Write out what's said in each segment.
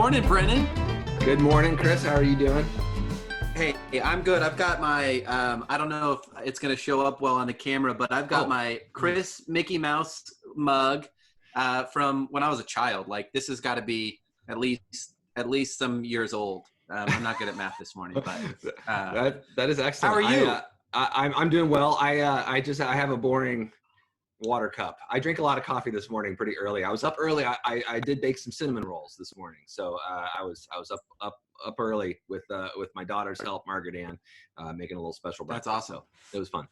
morning, Brennan. Good morning, Chris. How are you doing? Hey, I'm good. I've got my, I don't know if it's going to show up well on the camera, but I've got my Chris Mickey Mouse mug from when I was a child. Like, this has got to be at least some years old. I'm not good at math this morning, but that is excellent. How are you? I'm doing well. I have a boring water cup. I drank a lot of coffee this morning pretty early. I was up early. I did bake some cinnamon rolls this morning, so I was up early with my daughter's help, Margaret Ann, making a little special breakfast. That's awesome. So it was fun.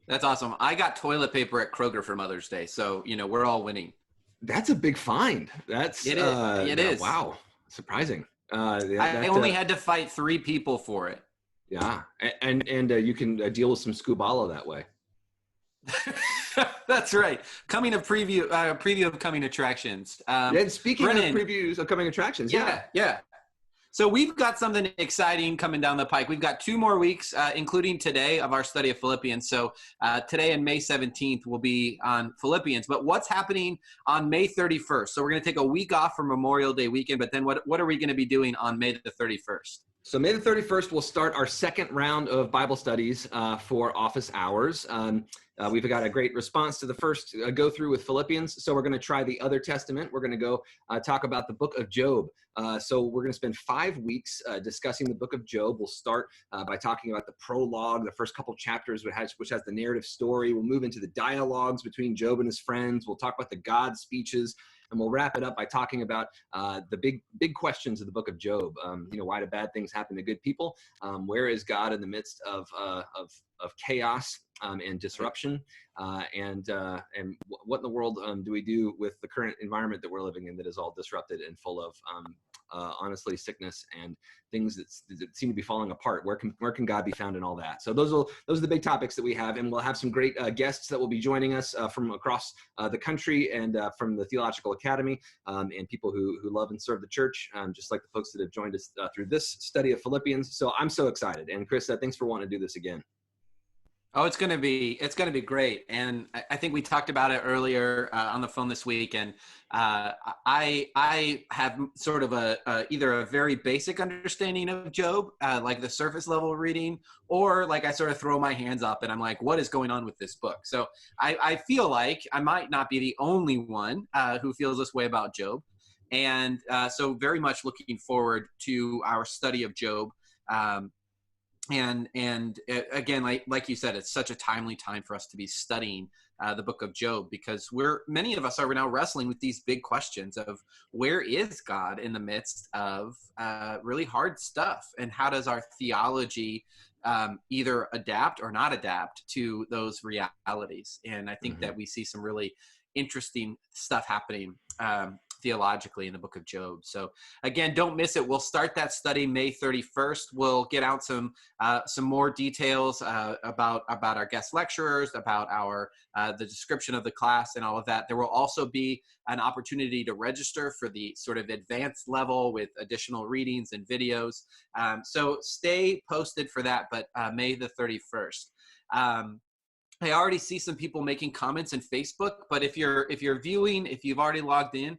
That's awesome. I got toilet paper at Kroger for Mother's Day, so we're all winning. That's a big find. It is. Wow, surprising. I only had to fight 3 people for it. Yeah, and you can deal with some Scubalo that way. That's right. Coming a preview of coming attractions. And speaking Brennan, of previews of coming attractions, yeah. So we've got something exciting coming down the pike. We've got 2 more weeks, including today, of our study of Philippians. So today and May 17th will be on Philippians. But what's happening on May 31st? So we're going to take a week off for Memorial Day weekend. But then what are we going to be doing on May the 31st? So May the 31st, we'll start our second round of Bible studies for office hours. We've got a great response to the first go through with Philippians. So we're going to try the other testament. We're going to go talk about the book of Job. So we're going to spend 5 weeks discussing the book of Job. We'll start by talking about the prologue, the first couple chapters, which has the narrative story. We'll move into the dialogues between Job and his friends. We'll talk about the God speeches. And we'll wrap it up by talking about the big questions of the book of Job. Why do bad things happen to good people? Where is God in the midst of chaos and disruption? And what in the world do we do with the current environment that we're living in that is all disrupted and full of honestly sickness and things that seem to be falling apart? Where can God be found in all that? So those are the big topics that we have, and we'll have some great guests that will be joining us from across the country and from the Theological Academy, and people who love and serve the church, just like the folks that have joined us through this study of Philippians. So I'm so excited. And Chris, thanks for wanting to do this again. Oh, it's going to be great. And I think we talked about it earlier on the phone this week. And I have sort of either a very basic understanding of Job, like the surface level reading, or like I sort of throw my hands up and I'm like, what is going on with this book? So I feel like I might not be the only one who feels this way about Job. And so very much looking forward to our study of Job. And again, like you said, it's such a timely time for us to be studying the book of Job, because many of us are now wrestling with these big questions of where is God in the midst of really hard stuff, and how does our theology either adapt or not adapt to those realities? And I think that we see some really interesting stuff happening theologically in the book of Job. So again, don't miss it. We'll start that study May 31st. We'll get out some more details about our guest lecturers, about the description of the class and all of that. There will also be an opportunity to register for the sort of advanced level with additional readings and videos. So stay posted for that, but May the 31st. I already see some people making comments in Facebook, but if you're viewing, if you've already logged in,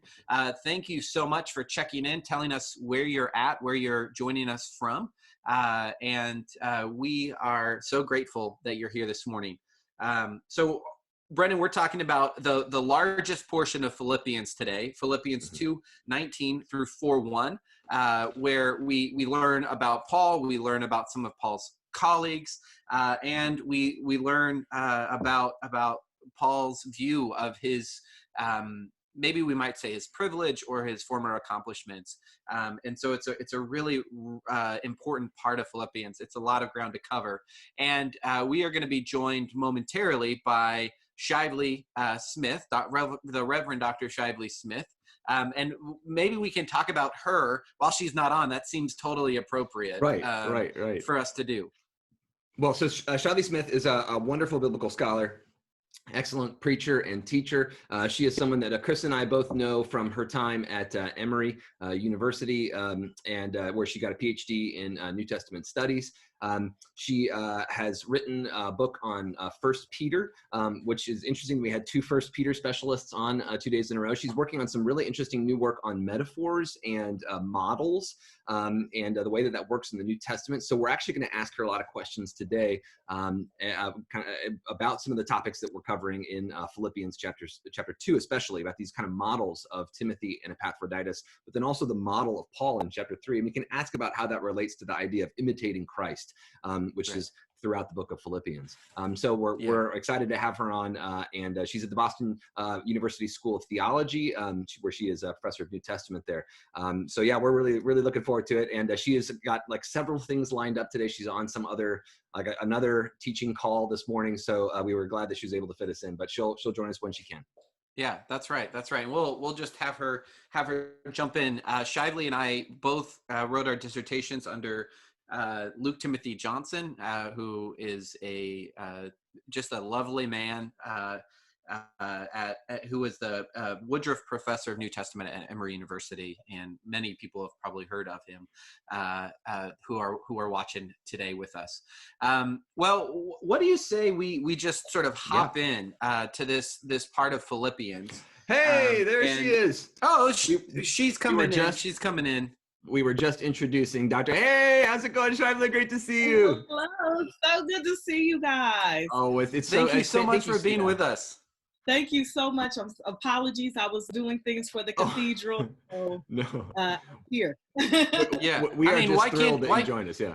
thank you so much for checking in, telling us where you're at, where you're joining us from. And we are so grateful that you're here this morning. So Brennan, we're talking about the largest portion of Philippians today, Philippians 2:19 through 4:1, where we learn about Paul, we learn about some of Paul's colleagues, and we learn about Paul's view of his, maybe we might say his privilege or his former accomplishments. And so it's a really important part of Philippians. It's a lot of ground to cover. And we are going to be joined momentarily by Shively Smith, the Reverend Dr. Shively Smith. And maybe we can talk about her while she's not on. That seems totally appropriate right. for us to do. Well, so Shively Smith is a wonderful biblical scholar, excellent preacher and teacher. She is someone that Chris and I both know from her time at Emory University, and where she got a PhD in New Testament studies. She has written a book on First Peter, which is interesting. We had two First Peter specialists on 2 days in a row. She's working on some really interesting new work on metaphors and models, and the way that works in the New Testament. So we're actually going to ask her a lot of questions today kind of about some of the topics that we're covering in Philippians chapter 2, especially about these kind of models of Timothy and Epaphroditus, but then also the model of Paul in chapter 3. And we can ask about how that relates to the idea of imitating Christ, which is throughout the book of Philippians. So we're excited to have her on, and she's at the Boston University School of Theology, where she is a professor of New Testament there. So yeah, we're really looking forward to it. And she has got like several things lined up today. She's on some other, like another teaching call this morning. So we were glad that she was able to fit us in, but she'll join us when she can. Yeah, that's right. That's right. We'll just have her jump in. Shively and I both wrote our dissertations under Luke Timothy Johnson, who is just a lovely man, who was the Woodruff Professor of New Testament at Emory University, and many people have probably heard of him, who are watching today with us. Well, what do you say we just sort of hop in to this part of Philippians? Hey, there she is. Oh, she's coming in. She's coming in. We were just introducing Dr. Hey, how's it going, Shively? Great to see you. Hello, so good to see you guys. Oh, it's thank you so much for being with us. Thank you so much. Apologies, I was doing things for the cathedral. So, no, here. Yeah, we are just thrilled that you joined us. Yeah.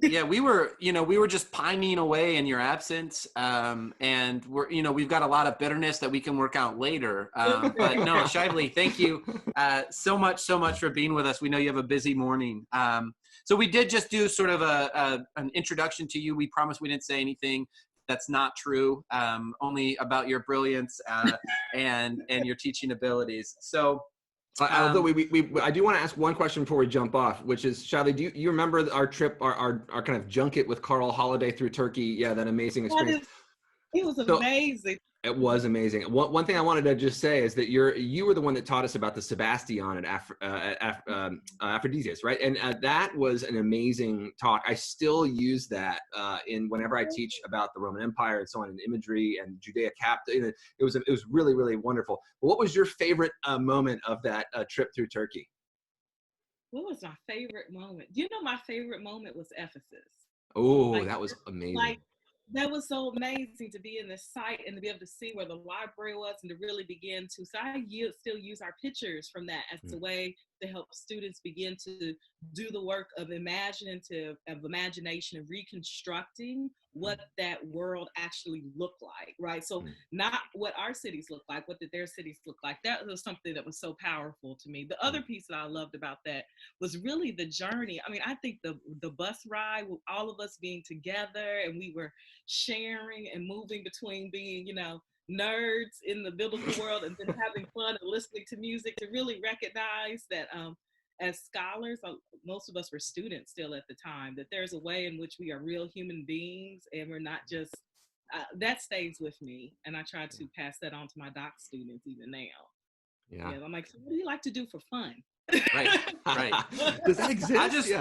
Yeah, we were just pining away in your absence, and we've got a lot of bitterness that we can work out later. But no, Shively, thank you so much for being with us. We know you have a busy morning. So we did just do sort of an introduction to you. We promised we didn't say anything that's not true, only about your brilliance and your teaching abilities. So. Although I do want to ask one question before we jump off, which is, Shively, do you remember our trip, our kind of junket with Carl Holiday through Turkey? Yeah, that amazing experience. It was amazing. It was amazing. One thing I wanted to just say is that you were the one that taught us about the Sebastian at Aphrodisias, right? And that was an amazing talk. I still use that whenever I teach about the Roman Empire and so on, in imagery and Judea Capta. It was really, really wonderful. But what was your favorite moment of that trip through Turkey? What was my favorite moment? You know, my favorite moment was Ephesus. Oh, that was amazing. That was so amazing to be in this site and to be able to see where the library was and to really begin to. So I still use our pictures from that as a way to help students begin to do the work of imagination and reconstructing what that world actually looked like, right? So not what our cities look like, what did their cities look like? That was something that was so powerful to me. The other piece that I loved about that was really the journey. I mean, I think the bus ride with all of us being together, and we were sharing and moving between being, nerds in the biblical world and then having fun and listening to music, to really recognize that as scholars, most of us were students still at the time, that there's a way in which we are real human beings and we're not just, that stays with me. And I try to pass that on to my doc students even now. Yeah. I'm like, so what do you like to do for fun? Right. Does that exist?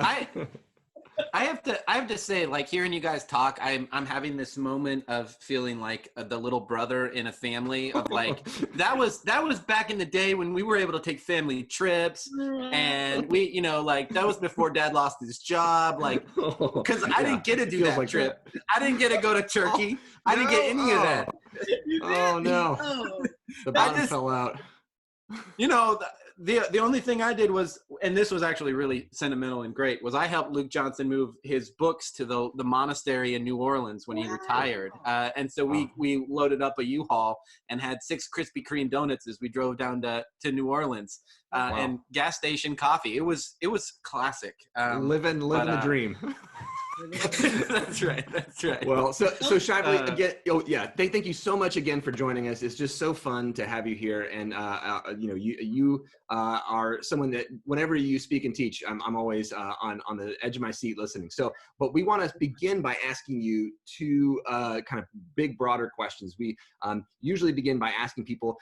I have to say, like, hearing you guys talk, I'm having this moment of feeling like the little brother in a family of like, that was back in the day when we were able to take family trips, and we, that was before Dad lost his job, like, because I didn't get to do that trip. I didn't get to go to Turkey. I didn't get any of that. Oh no, the bottom fell out. The only thing I did was, and this was actually really sentimental and great, was I helped Luke Johnson move his books to the monastery in New Orleans when he retired. And so we loaded up a U-Haul and had 6 Krispy Kreme donuts as we drove down to New Orleans, and gas station coffee. It was classic. Living the dream. That's right. Well, so Shively, again, thank you so much again for joining us. It's just so fun to have you here, and you are someone that whenever you speak and teach, I'm always on the edge of my seat listening. So, but we want to begin by asking you 2 kind of big, broader questions. We usually begin by asking people,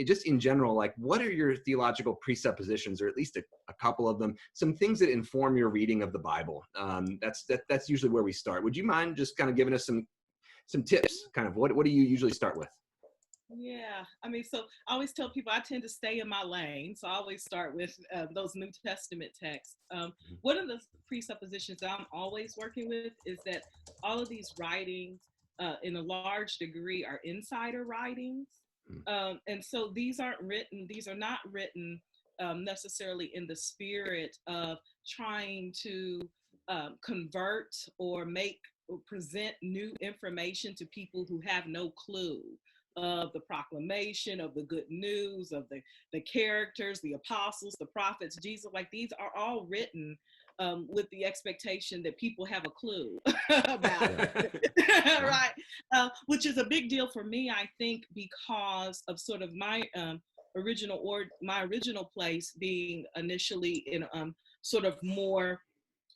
just in general, like, what are your theological presuppositions, or at least a couple of them, some things that inform your reading of the Bible. That's that's usually where we start. Would you mind just kind of giving us some tips? Kind of what do you usually start with? Yeah, I mean, so I always tell people I tend to stay in my lane. So I always start with those New Testament texts. One of the presuppositions that I'm always working with is that all of these writings, in a large degree, are insider writings. And so these are not written necessarily in the spirit of trying to convert or present new information to people who have no clue of the proclamation, of the good news, of the characters, the apostles, the prophets, Jesus. Like, these are all written with the expectation that people have a clue about it, right? Which is a big deal for me, I think, because of sort of my original place being initially in sort of more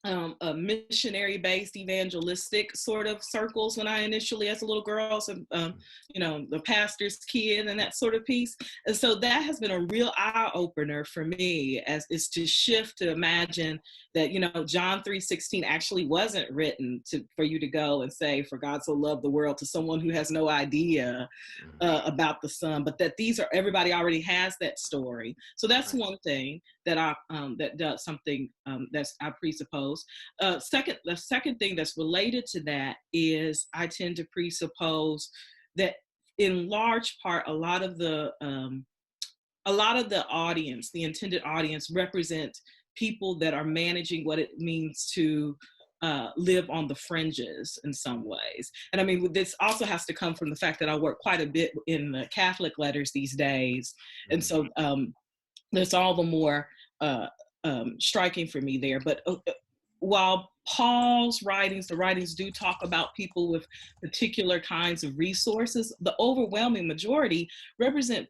a missionary-based evangelistic sort of circles when I initially, as a little girl, so the pastor's kid and that sort of piece. And so that has been a real eye-opener for me, as is to shift to imagine that John 3:16 actually wasn't written for you to go and say, "For God so loved the world," to someone who has no idea about the Son, but that everybody already has that story. So that's one thing that that does something that's I presuppose. The second thing that's related to that is I tend to presuppose that in large part a lot of the audience, the intended audience, represent people that are managing what it means to live on the fringes in some ways. And I mean, this also has to come from the fact that I work quite a bit in the Catholic letters these days, and so that's all the more striking for me there. But while Paul's writings, the writings do talk about people with particular kinds of resources, the overwhelming majority represent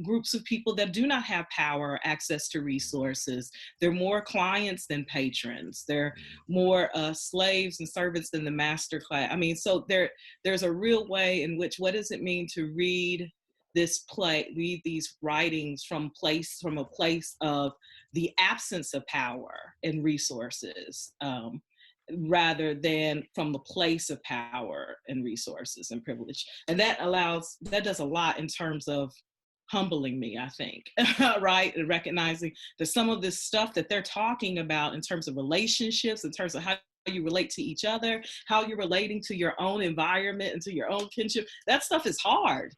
groups of people that do not have power or access to resources. They're more clients than patrons. They're more slaves and servants than the master class. I mean, so there's a real way in which, what does it mean to read these writings from a place of the absence of power and resources, rather than from the place of power and resources and privilege. And that does a lot in terms of humbling me, I think, right? And recognizing that some of this stuff that they're talking about in terms of relationships, in terms of how you relate to each other, how you're relating to your own environment and to your own kinship, that stuff is hard.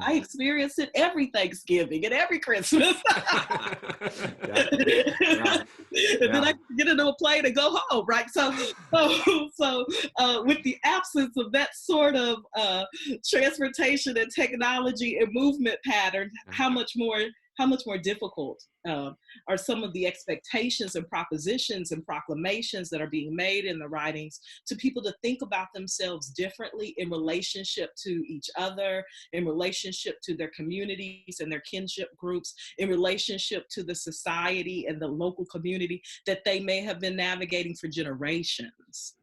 I experience it every Thanksgiving and every Christmas. And then I get into a plane and go home, right? So with the absence of that sort of transportation and technology and movement pattern, how much more difficult are some of the expectations and propositions and proclamations that are being made in the writings to people to think about themselves differently in relationship to each other, in relationship to their communities and their kinship groups, in relationship to the society and the local community that they may have been navigating for generations.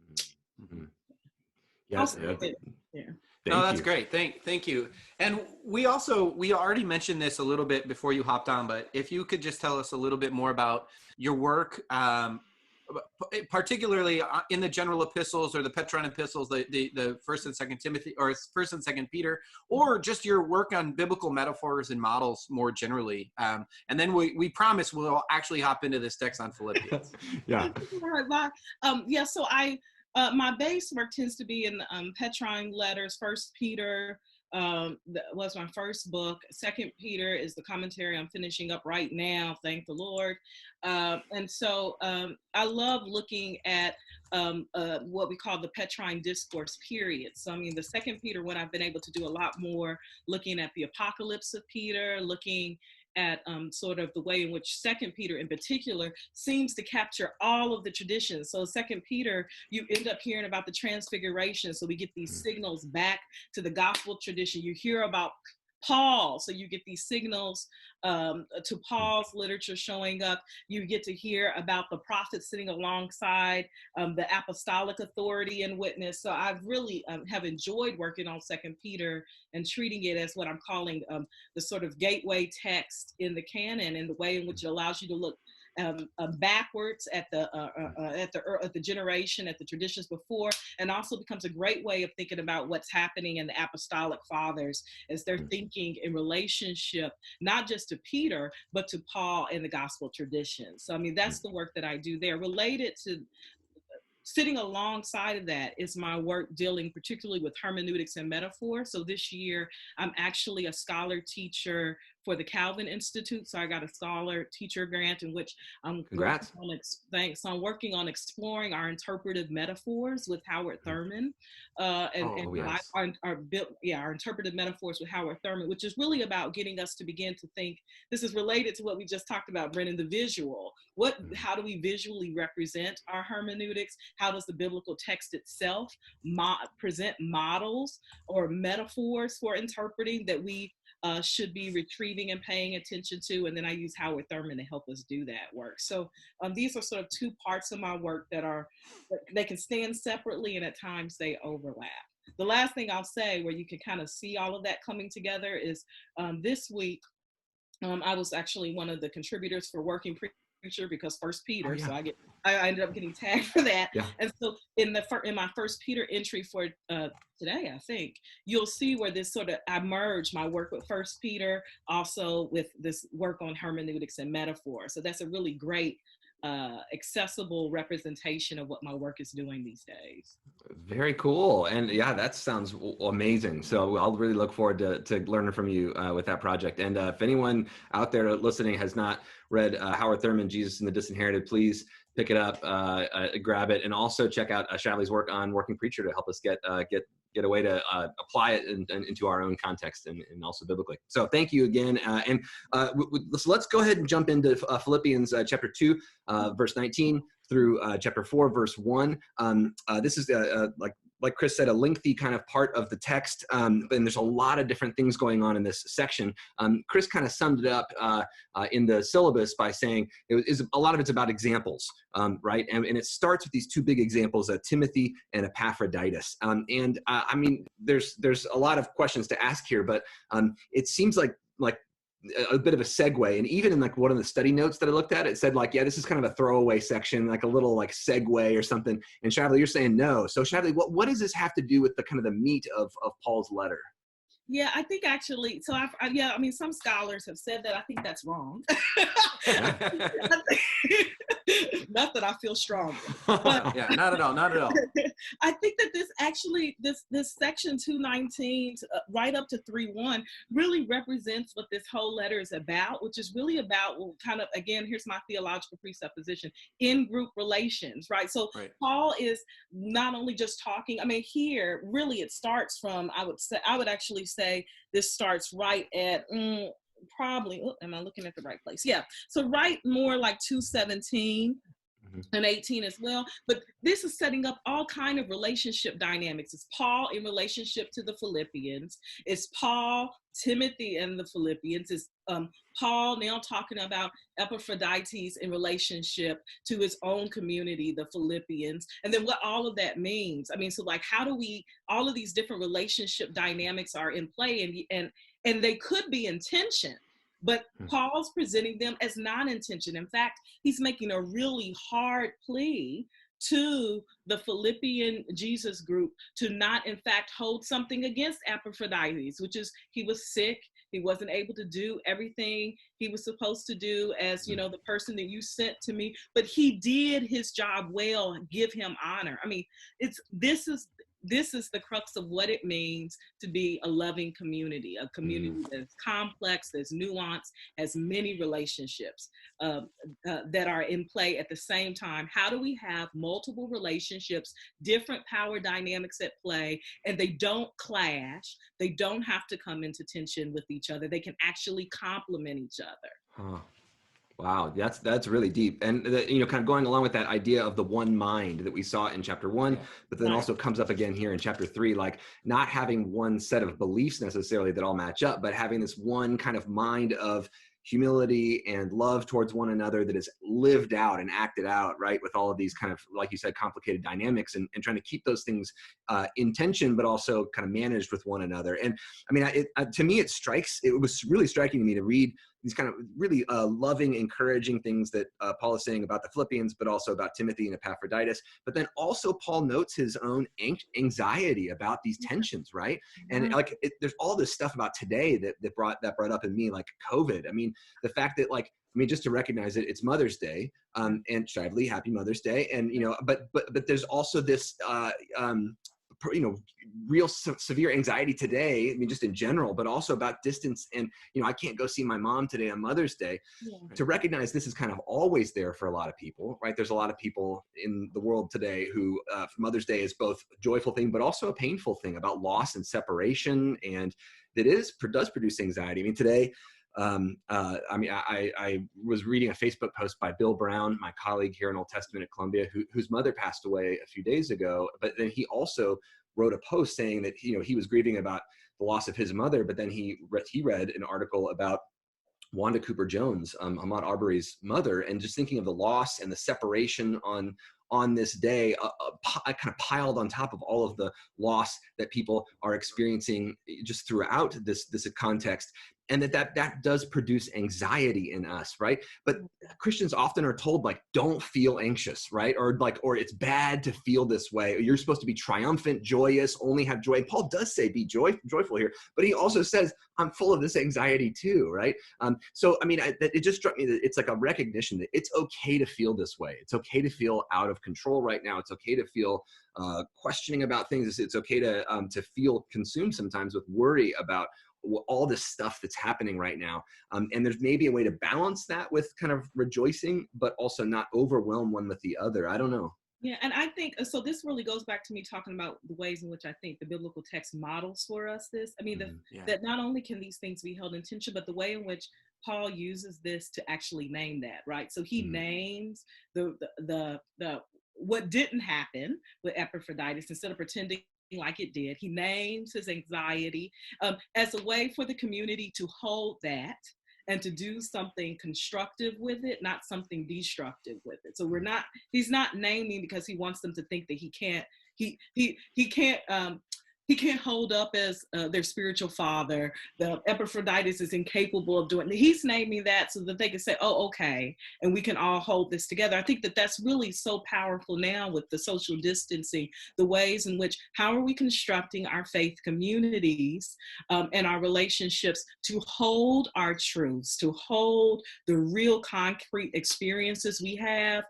Yes. No, that's great. Thank you. And we already mentioned this a little bit before you hopped on, but if you could just tell us a little bit more about your work, particularly in the general epistles or the Petron epistles, the First and Second Timothy or First and Second Peter, or just your work on biblical metaphors and models more generally. And then we promise we'll actually hop into this text on Philippians. So my base work tends to be in Petron letters. First Peter was my first book. Second Peter is the commentary I'm finishing up right now, thank the Lord. And so I love looking at what we call the Petron Discourse period. So I mean, the Second Peter one, I've been able to do a lot more looking at the apocalypse of Peter, looking at sort of the way in which Second Peter in particular seems to capture all of the traditions. So Second Peter, you end up hearing about the transfiguration. So we get these signals back to the gospel tradition. You hear about Paul, so you get these signals to Paul's literature showing up. You get to hear about the prophets sitting alongside the apostolic authority and witness. So I've really have enjoyed working on Second Peter and treating it as what I'm calling the sort of gateway text in the canon, and the way in which it allows you to look backwards at the generation, at the traditions before, and also becomes a great way of thinking about what's happening in the apostolic fathers as they're thinking in relationship, not just to Peter, but to Paul and the gospel tradition. So, I mean, that's the work that I do there. Related to sitting alongside of that is my work dealing particularly with hermeneutics and metaphor. So this year, I'm actually a scholar teacher for the Calvin Institute. So I got a scholar teacher grant in which I'm Congrats. I'm working on exploring our interpretive metaphors with Howard Thurman, our interpretive metaphors with Howard Thurman, which is really about getting us to begin to think. This is related to what we just talked about, Brennan, the visual. How do we visually represent our hermeneutics? How does the biblical text itself present models or metaphors for interpreting that we should be retrieving and paying attention to? And then I use Howard Thurman to help us do that work. So these are sort of two parts of my work they can stand separately, and at times they overlap. The last thing I'll say, where you can kind of see all of that coming together, is this week I was actually one of the contributors for Working Preacher, because First Peter, so I ended up getting tagged for that. Yeah. And so in my First Peter entry for today, I think you'll see where this sort of I merge my work with First Peter also with this work on hermeneutics and metaphor. So that's a really great accessible representation of what my work is doing these days. Very cool. And yeah, that sounds amazing. So I'll really look forward to learning from you with that project. And if anyone out there listening has not read Howard Thurman, Jesus and the Disinherited, please pick it up, grab it, and also check out Shavli's work on Working Preacher to help us get a way to apply it into our own context and also biblically. So thank you again. So let's go ahead and jump into Philippians chapter 2, verse 19 through chapter 4, verse 1. This is like Chris said, a lengthy kind of part of the text, and there's a lot of different things going on in this section. Chris kind of summed it up in the syllabus by saying a lot of it's about examples, right? And it starts with these two big examples, Timothy and Epaphroditus. I mean, there's a lot of questions to ask here, but it seems like a bit of a segue. And even in like one of the study notes that I looked at, it said like, yeah, this is kind of a throwaway section, like a little like segue or something. And Shavli, you're saying no. So Shavli, what does this have to do with the kind of the meat of Paul's letter? Yeah, I think actually, so I mean, some scholars have said that. I think that's wrong. Not that I feel strong. Yeah, not at all. I think that this section 219 right up to 3:1 really represents what this whole letter is about, which is really about kind of, again, here's my theological presupposition, in-group relations, right? So right. Paul is not only just talking, I mean, here, really it starts from, I would actually say this starts right at probably, am I looking at the right place? Yeah, so right more like 217 and 18 as well. But this is setting up all kind of relationship dynamics. It's Paul in relationship to the Philippians. It's Paul, Timothy, and the Philippians. It's Paul now talking about Epaphroditus in relationship to his own community, the Philippians, and then what all of that means. I mean, so like, how do all of these different relationship dynamics are in play, and they could be in tension, but Paul's presenting them as non-intention. In fact, he's making a really hard plea to the Philippian Jesus group to not, in fact, hold something against Epaphroditus, which is he was sick. He wasn't able to do everything he was supposed to do as, the person that you sent to me, but he did his job well and give him honor. I mean, this is the crux of what it means to be a loving community, a community that's complex, that's nuanced, has many relationships that are in play at the same time. How do we have multiple relationships, different power dynamics at play, and they don't clash? They don't have to come into tension with each other. They can actually complement each other. Huh. Wow, that's really deep. And kind of going along with that idea of the one mind that we saw in chapter 1, but then also comes up again here in chapter 3, like not having one set of beliefs necessarily that all match up, but having this one kind of mind of humility and love towards one another that is lived out and acted out, right, with all of these kind of, like you said, complicated dynamics, and trying to keep those things in tension, but also kind of managed with one another. And I mean, to me, it was really striking to me to read these kind of really loving, encouraging things that Paul is saying about the Philippians, but also about Timothy and Epaphroditus. But then also Paul notes his own anxiety about these tensions, right? And like there's all this stuff about today that brought up in me, like COVID. I mean, the fact that just to recognize it, it's Mother's Day, and Shively, happy Mother's Day. And, but there's also this, real severe anxiety today. I mean, just in general, but also about distance. And, I can't go see my mom today on Mother's Day. Yeah. To recognize this is kind of always there for a lot of people, right? There's a lot of people in the world today who Mother's Day is both a joyful thing, but also a painful thing about loss and separation. And that does produce anxiety. I mean, today, I was reading a Facebook post by Bill Brown, my colleague here in Old Testament at Columbia, whose mother passed away a few days ago. But then he also wrote a post saying that, he was grieving about the loss of his mother, but then he read an article about Wanda Cooper Jones, Ahmaud Arbery's mother, and just thinking of the loss and the separation on this day, I kind of piled on top of all of the loss that people are experiencing just throughout this context. And that does produce anxiety in us, right? But Christians often are told, don't feel anxious, right? Or it's bad to feel this way. Or you're supposed to be triumphant, joyous, only have joy. And Paul does say be joyful here, but he also says, I'm full of this anxiety too, right? So, I mean, it just struck me that it's like a recognition that it's okay to feel this way. It's okay to feel out of control right now. It's okay to feel questioning about things. It's okay to feel consumed sometimes with worry about all this stuff that's happening right now. And there's maybe a way to balance that with kind of rejoicing, but also not overwhelm one with the other. I don't know. Yeah, and I think, so this really goes back to me talking about the ways in which I think the biblical text models for us this. I mean, that not only can these things be held in tension, but the way in which Paul uses this to actually name that, right? So he names the what didn't happen with Epaphroditus instead of pretending like it did. He names his anxiety as a way for the community to hold that and to do something constructive with it, not something destructive with it. So he's not naming because he wants them to think that he can't hold up as their spiritual father. The Epaphroditus is incapable of doing it. He's naming that so that they can say, oh, okay, and we can all hold this together. I think that that's really so powerful now with the social distancing, the ways in which, how are we constructing our faith communities and our relationships to hold our truths, to hold the real concrete experiences we have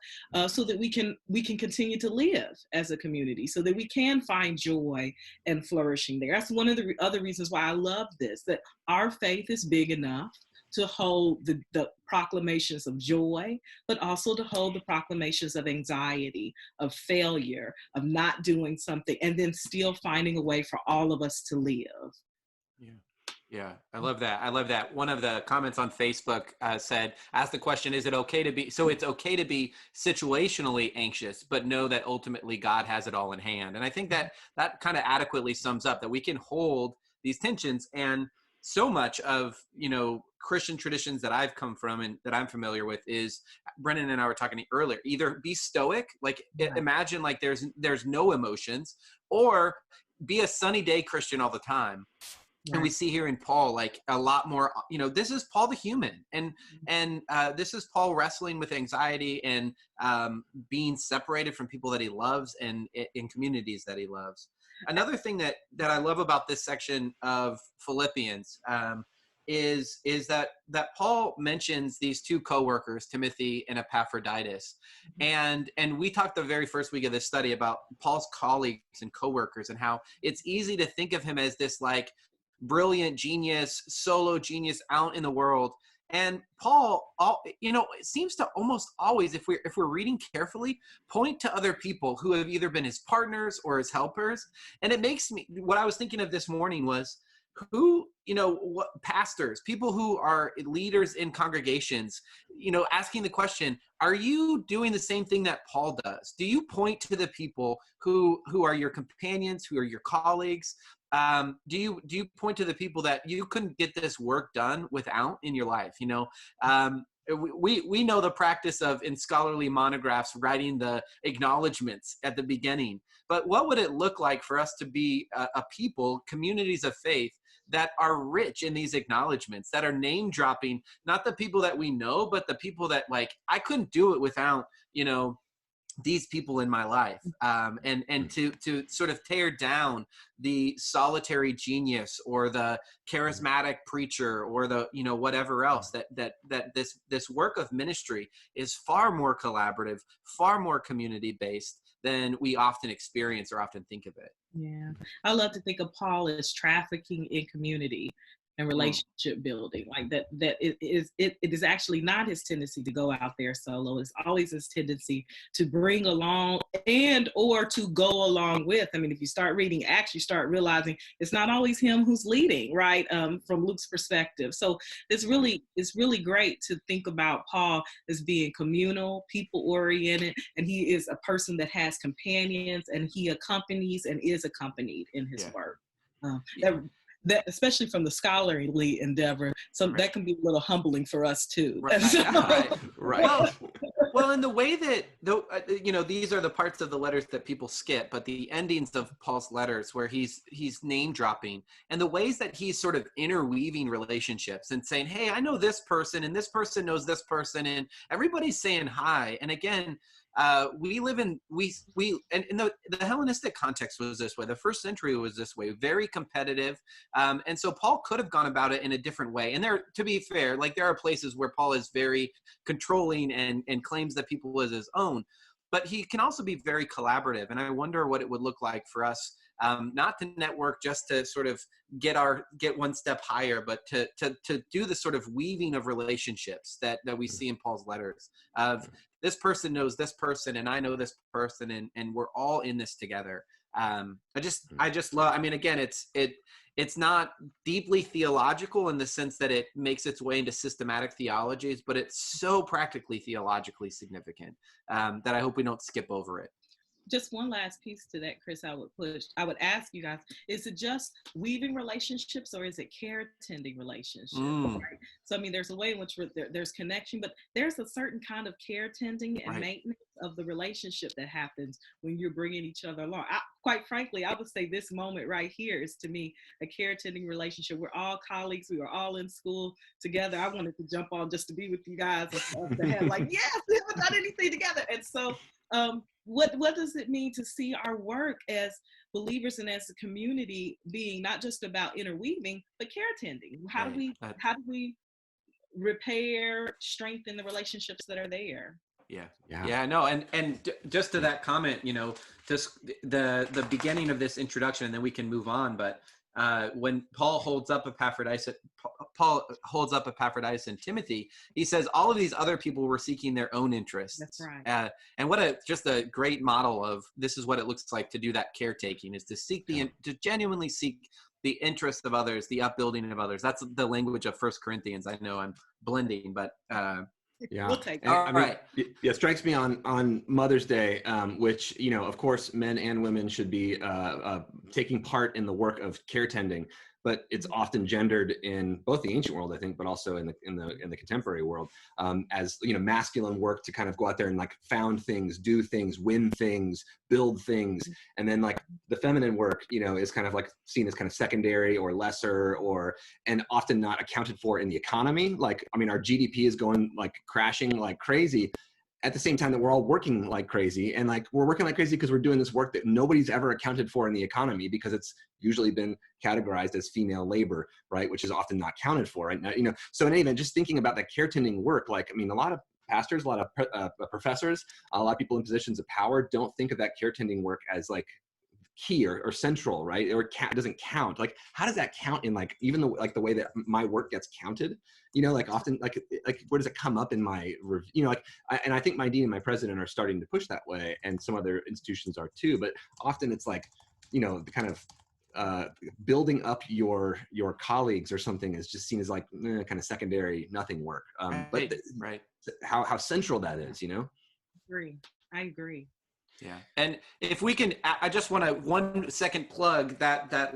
so that we can continue to live as a community, so that we can find joy and flourishing there. That's one of the other reasons why I love this, that our faith is big enough to hold the proclamations of joy, but also to hold the proclamations of anxiety, of failure, of not doing something, and then still finding a way for all of us to live. Yeah, I love that. One of the comments on Facebook asked the question, is it okay to be, so it's okay to be situationally anxious, but know that ultimately God has it all in hand. And I think that kind of adequately sums up that we can hold these tensions. And so much of, Christian traditions that I've come from and that I'm familiar with is, Brennan and I were talking earlier, either be stoic, imagine there's no emotions, or be a sunny day Christian all the time. And we see here in Paul, a lot more, this is Paul the human. And this is Paul wrestling with anxiety and being separated from people that he loves and in communities that he loves. Another thing that I love about this section of Philippians is that Paul mentions these two co-workers, Timothy and Epaphroditus. And we talked the very first week of this study about Paul's colleagues and co-workers and how it's easy to think of him as this brilliant genius, solo genius out in the world. And Paul, it seems to almost always, if we're reading carefully, point to other people who have either been his partners or his helpers. And it makes me, what I was thinking of this morning was what pastors, people who are leaders in congregations, asking the question, are you doing the same thing that Paul does? Do you point to the people who are your companions, who are your colleagues? Do you point to the people that you couldn't get this work done without in your life? We know the practice of, in scholarly monographs, writing the acknowledgments at the beginning. But what would it look like for us to be a people, communities of faith, that are rich in these acknowledgments, that are name dropping, not the people that we know, but the people that, like, I couldn't do it without, these people in my life, and to sort of tear down the solitary genius or the charismatic preacher or the whatever else, that this work of ministry is far more collaborative, far more community based than we often experience or often think of it. Yeah, I love to think of Paul as trafficking in community and relationship building. Like that it is actually not his tendency to go out there solo. It's always his tendency to bring along and or to go along with. I mean, if you start reading Acts, you start realizing it's not always him who's leading, right? From Luke's perspective. So it's really great to think about Paul as being communal, people oriented, and he is a person that has companions, and he accompanies and is accompanied in his work. That especially from the scholarly endeavor, so that can be a little humbling for us too. Right. Well, in the way that these are the parts of the letters that people skip, but the endings of Paul's letters where he's name dropping, and the ways that he's sort of interweaving relationships and saying, hey, I know this person and this person knows this person, and everybody's saying hi. And again, we live in the Hellenistic context was this way. The first century was this way, very competitive, and so Paul could have gone about it in a different way. And there, to be fair, like there are places where Paul is very controlling and claims that people as his own, but he can also be very collaborative. And I wonder what it would look like for us, not to network just to sort of get one step higher, but to do the sort of weaving of relationships that we see in Paul's letters of this person knows this person and I know this person, and we're all in this together. I just love, I mean, again, it's not deeply theological in the sense that it makes its way into systematic theologies, but it's so practically theologically significant that I hope we don't skip over it. Just one last piece to that, Chris, I would ask you guys, is it just weaving relationships or is it care tending relationships? Right? So, I mean, there's a way in which there's connection, but there's a certain kind of care tending and maintenance of the relationship that happens when you're bringing each other along. Quite frankly, I would say this moment right here is, to me, a care tending relationship. We're all colleagues. We were all in school together. I wanted to jump on just to be with you guys and to have like, yes, we haven't done anything together. And so, what does it mean to see our work as believers and as a community being not just about interweaving, but care tending? How do we repair, strengthen the relationships that are there? No, and just to that comment, just the beginning of this introduction, and then we can move on. But when Paul holds up Epaphroditus and Timothy, he says all of these other people were seeking their own interests. That's right. And what just a great model of this is what it looks like to do that caretaking, is to seek to genuinely seek the interests of others, the upbuilding of others. That's the language of 1 Corinthians. I know I'm blending, but we'll take it. All right. It strikes me on Mother's Day, which, of course, men and women should be taking part in the work of care tending, but it's often gendered in both the ancient world, I think, but also in the contemporary world, as masculine work to kind of go out there and like found things, do things, win things, build things, and then like the feminine work, is kind of like seen as kind of secondary or lesser, and often not accounted for in the economy. Like, I mean, our GDP is going like crashing like crazy, at the same time that we're all working like crazy, and like we're working like crazy because we're doing this work that nobody's ever accounted for in the economy because it's usually been categorized as female labor, right? Which is often not counted for, right? Now, so in any event, just thinking about that care tending work, like, I mean, a lot of pastors, a lot of professors, a lot of people in positions of power don't think of that care tending work as like key or central, right? Or it doesn't count. Like, how does that count in like even the way that my work gets counted? Like often, like where does it come up in my review? And I think my dean and my president are starting to push that way, and some other institutions are too. But often it's like, the kind of building up your colleagues or something is just seen as like kind of secondary, nothing work. But how central that is, I agree. Yeah, and if we can, I just want to 1 second plug the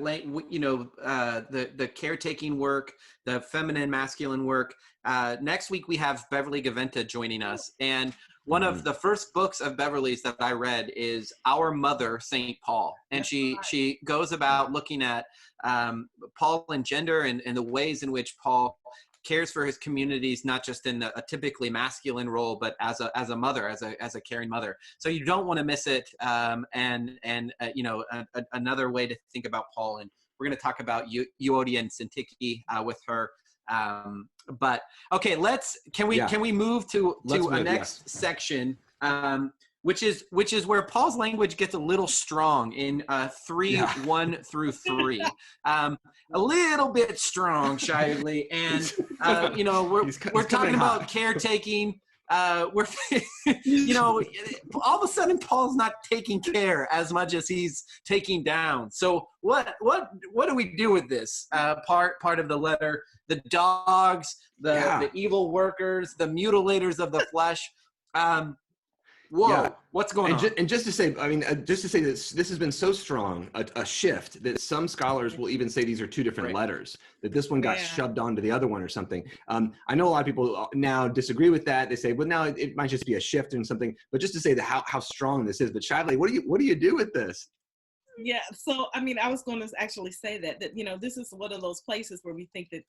caretaking work, the feminine masculine work. Next week we have Beverly Gaventa joining us, and one of the first books of Beverly's that I read is Our Mother, Saint Paul, and she goes about looking at Paul and gender and the ways in which Paul cares for his communities, not just in a typically masculine role, but as a mother, as a caring mother. So you don't want to miss it. Another way to think about Paul, and we're going to talk about Euodia and Syntyche with her. But okay, can we move to a next section, which is where Paul's language gets a little strong in 3:1 through 3. A little bit strong, Shively, and we're talking about caretaking. All of a sudden Paul's not taking care as much as he's taking down. So what do we do with this part of the letter? The dogs, the evil workers, the mutilators of the flesh. What's going on? And just to say, this has been so strong a shift that some scholars will even say these are two different letters, that this one got shoved onto the other one or something. I know a lot of people now disagree with that. They say, well, now it might just be a shift in something. But just to say that how strong this is. But Shively, what do you do with this? Yeah, so I was going to actually say that this is one of those places where we think that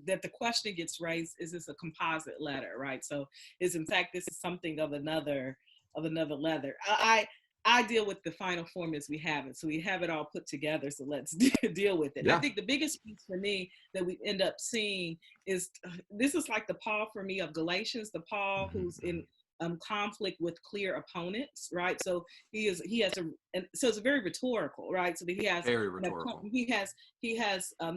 that the question gets raised: is this a composite letter, right? So is in fact this is something of another letter. I deal with the final form as we have it, so we have it all put together. So let's deal with it. Yeah. I think the biggest piece for me that we end up seeing is this is like the Paul for me of Galatians, the Paul who's in conflict with clear opponents, right? So so it's very rhetorical, right? So that he has very rhetorical. He has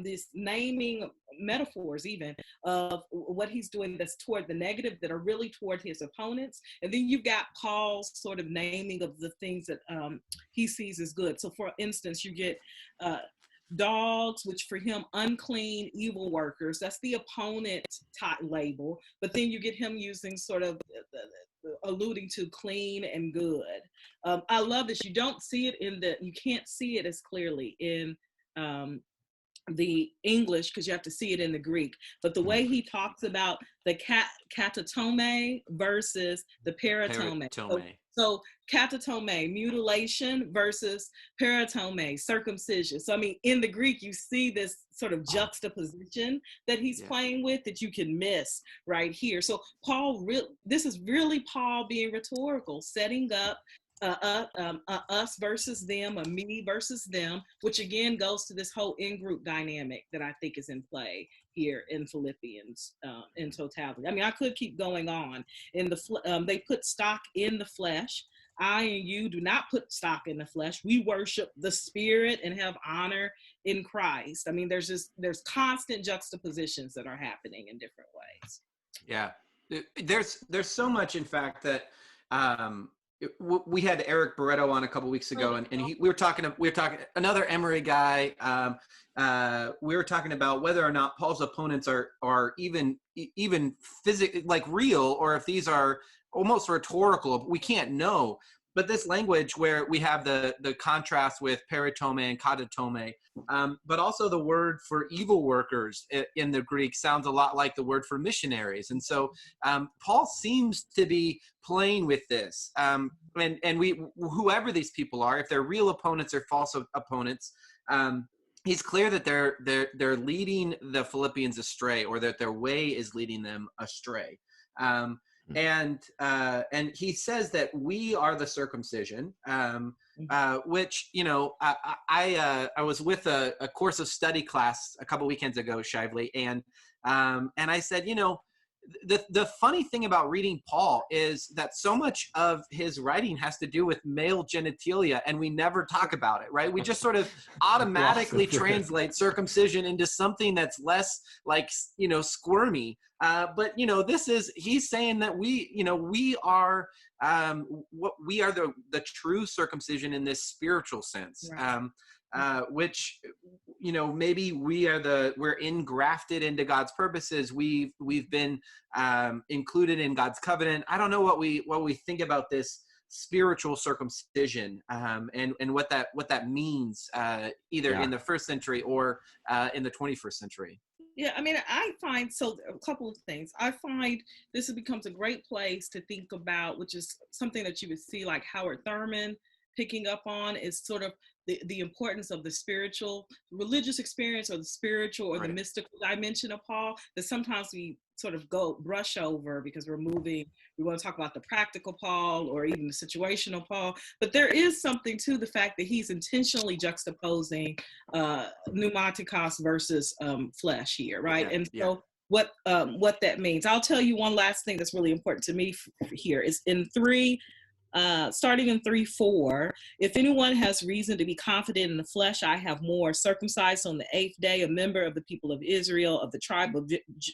this naming metaphors even of what he's doing that's toward the negative that are really toward his opponents, and then you've got Paul's sort of naming of the things that he sees as good. So for instance, you get dogs, which for him, unclean, evil workers. That's the opponent type label. But then you get him using sort of alluding to clean and good. I love this. You don't see it you can't see it as clearly in the English because you have to see it in the Greek. But the way he talks about the katatome versus the peritome. So katatome, mutilation, versus peritome, circumcision. So in the Greek, you see this sort of juxtaposition that he's playing with that you can miss right here. So this is really Paul being rhetorical, setting up us versus them, a me versus them, which again goes to this whole in-group dynamic that I think is in play here in Philippians in totality. I could keep going on. They put stock in the flesh. I and you do not put stock in the flesh. We worship the Spirit and have honor in Christ. There's constant juxtapositions that are happening in different ways. Yeah, there's so much, in fact, that we had Eric Barreto on a couple weeks ago, and we were talking another Emory guy. We were talking about whether or not Paul's opponents are even physically like real, or if these are almost rhetorical. We can't know. But this language where we have the contrast with peritome and katatome, but also the word for evil workers in the Greek sounds a lot like the word for missionaries. And so Paul seems to be playing with this. And whoever these people are, if they're real opponents or false opponents, he's clear that they're leading the Philippians astray, or that their way is leading them astray. And he says that we are the circumcision, which, I was with a course of study class a couple weekends ago, Shively, and I said, the funny thing about reading Paul is that so much of his writing has to do with male genitalia, and we never talk about it, right? We just sort of automatically translate circumcision into something that's less like, squirmy. But he's saying that we are the true circumcision in this spiritual sense. Right. Which, maybe we're engrafted into God's purposes. We've been included in God's covenant. I don't know what we think about this spiritual circumcision, and what that means, either in the first century or in the 21st century. Yeah, I mean, I find, so a couple of things. I find this becomes a great place to think about, which is something that you would see like Howard Thurman picking up on, is sort of the importance of the spiritual, religious experience, or the spiritual or the mystical dimension of Paul, that sometimes we sort of brush over because we want to talk about the practical Paul or even the situational Paul. But there is something to the fact that he's intentionally juxtaposing pneumatikos versus flesh here, right? Yeah, and so what that means, I'll tell you one last thing that's really important to me here is in starting in 3:4, if anyone has reason to be confident in the flesh, I have more. Circumcised on the 8th day, a member of the people of Israel, of the tribe of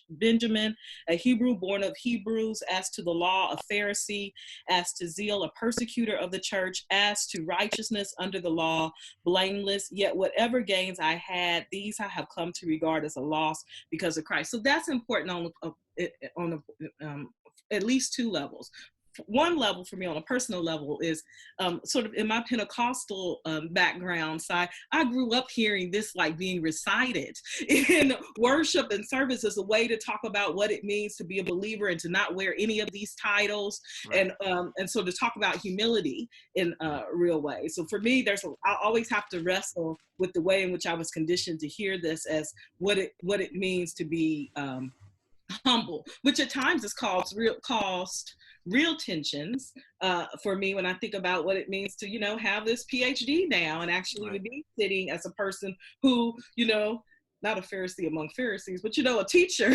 Benjamin, a Hebrew born of Hebrews, as to the law, a Pharisee, as to zeal, a persecutor of the church, as to righteousness under the law, blameless. Yet whatever gains I had, these I have come to regard as a loss because of Christ. So that's important on at least two levels. One level for me on a personal level is sort of in my Pentecostal background side, I grew up hearing this like being recited in worship and service as a way to talk about what it means to be a believer and to not wear any of these titles, right. And so to talk about humility in a real way. So for me, I always have to wrestle with the way in which I was conditioned to hear this as what it means to be humble, which at times has caused real tensions for me when I think about what it means to, have this PhD now and actually be sitting as a person who, not a Pharisee among Pharisees, but, a teacher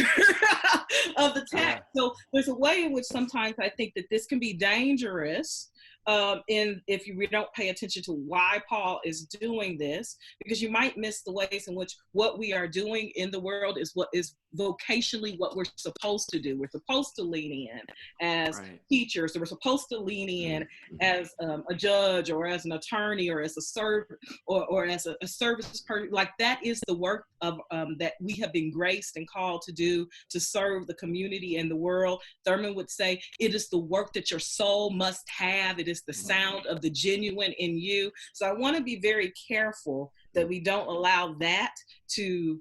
of the text. So there's a way in which sometimes I think that this can be dangerous if you don't pay attention to why Paul is doing this, because you might miss the ways in which what we are doing in the world is what is vocationally what we're supposed to do. We're supposed to lean in as teachers, or we're supposed to lean in as a judge or as an attorney or as a servant or as a service person. Like that is the work of that we have been graced and called to do, to serve the community and the world. Thurman would say it is the work that your soul must have. It is the sound of the genuine in you. So I want to be very careful that we don't allow that to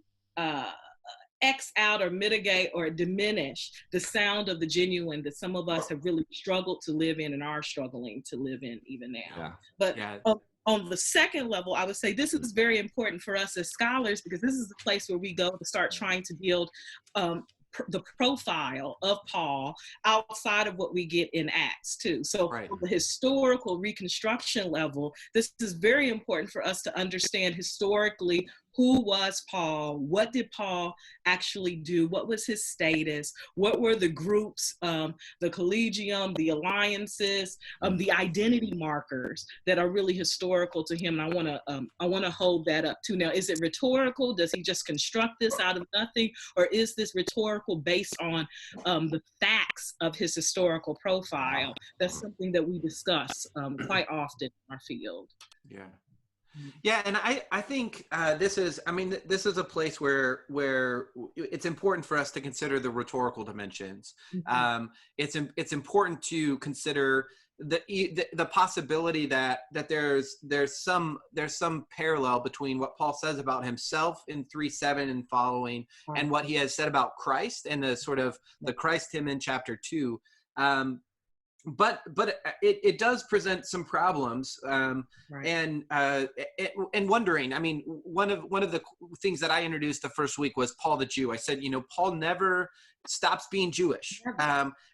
X out or mitigate or diminish the sound of the genuine that some of us have really struggled to live in and are struggling to live in even now. But on the second level, I would say this is very important for us as scholars, because this is the place where we go to start trying to build the profile of Paul outside of what we get in Acts too. So on the historical reconstruction level, this is very important for us to understand historically who was Paul, what did Paul actually do, what was his status, what were the groups, the collegium, the alliances, the identity markers that are really historical to him. And I want to hold that up too. Now, is it rhetorical? Does he just construct this out of nothing, or is this rhetorical based on the facts of his historical profile? That's something that we discuss quite often in our field. Yeah, and I think this is a place where it's important for us to consider the rhetorical dimensions. It's important to consider the possibility that there's some parallel between what Paul says about himself in 3:7 and following, and what he has said about Christ and the sort of the Christ hymn in chapter 2. But it does present some problems, and wondering. I mean, one of the things that I introduced the first week was Paul the Jew. I said, Paul never stops being Jewish,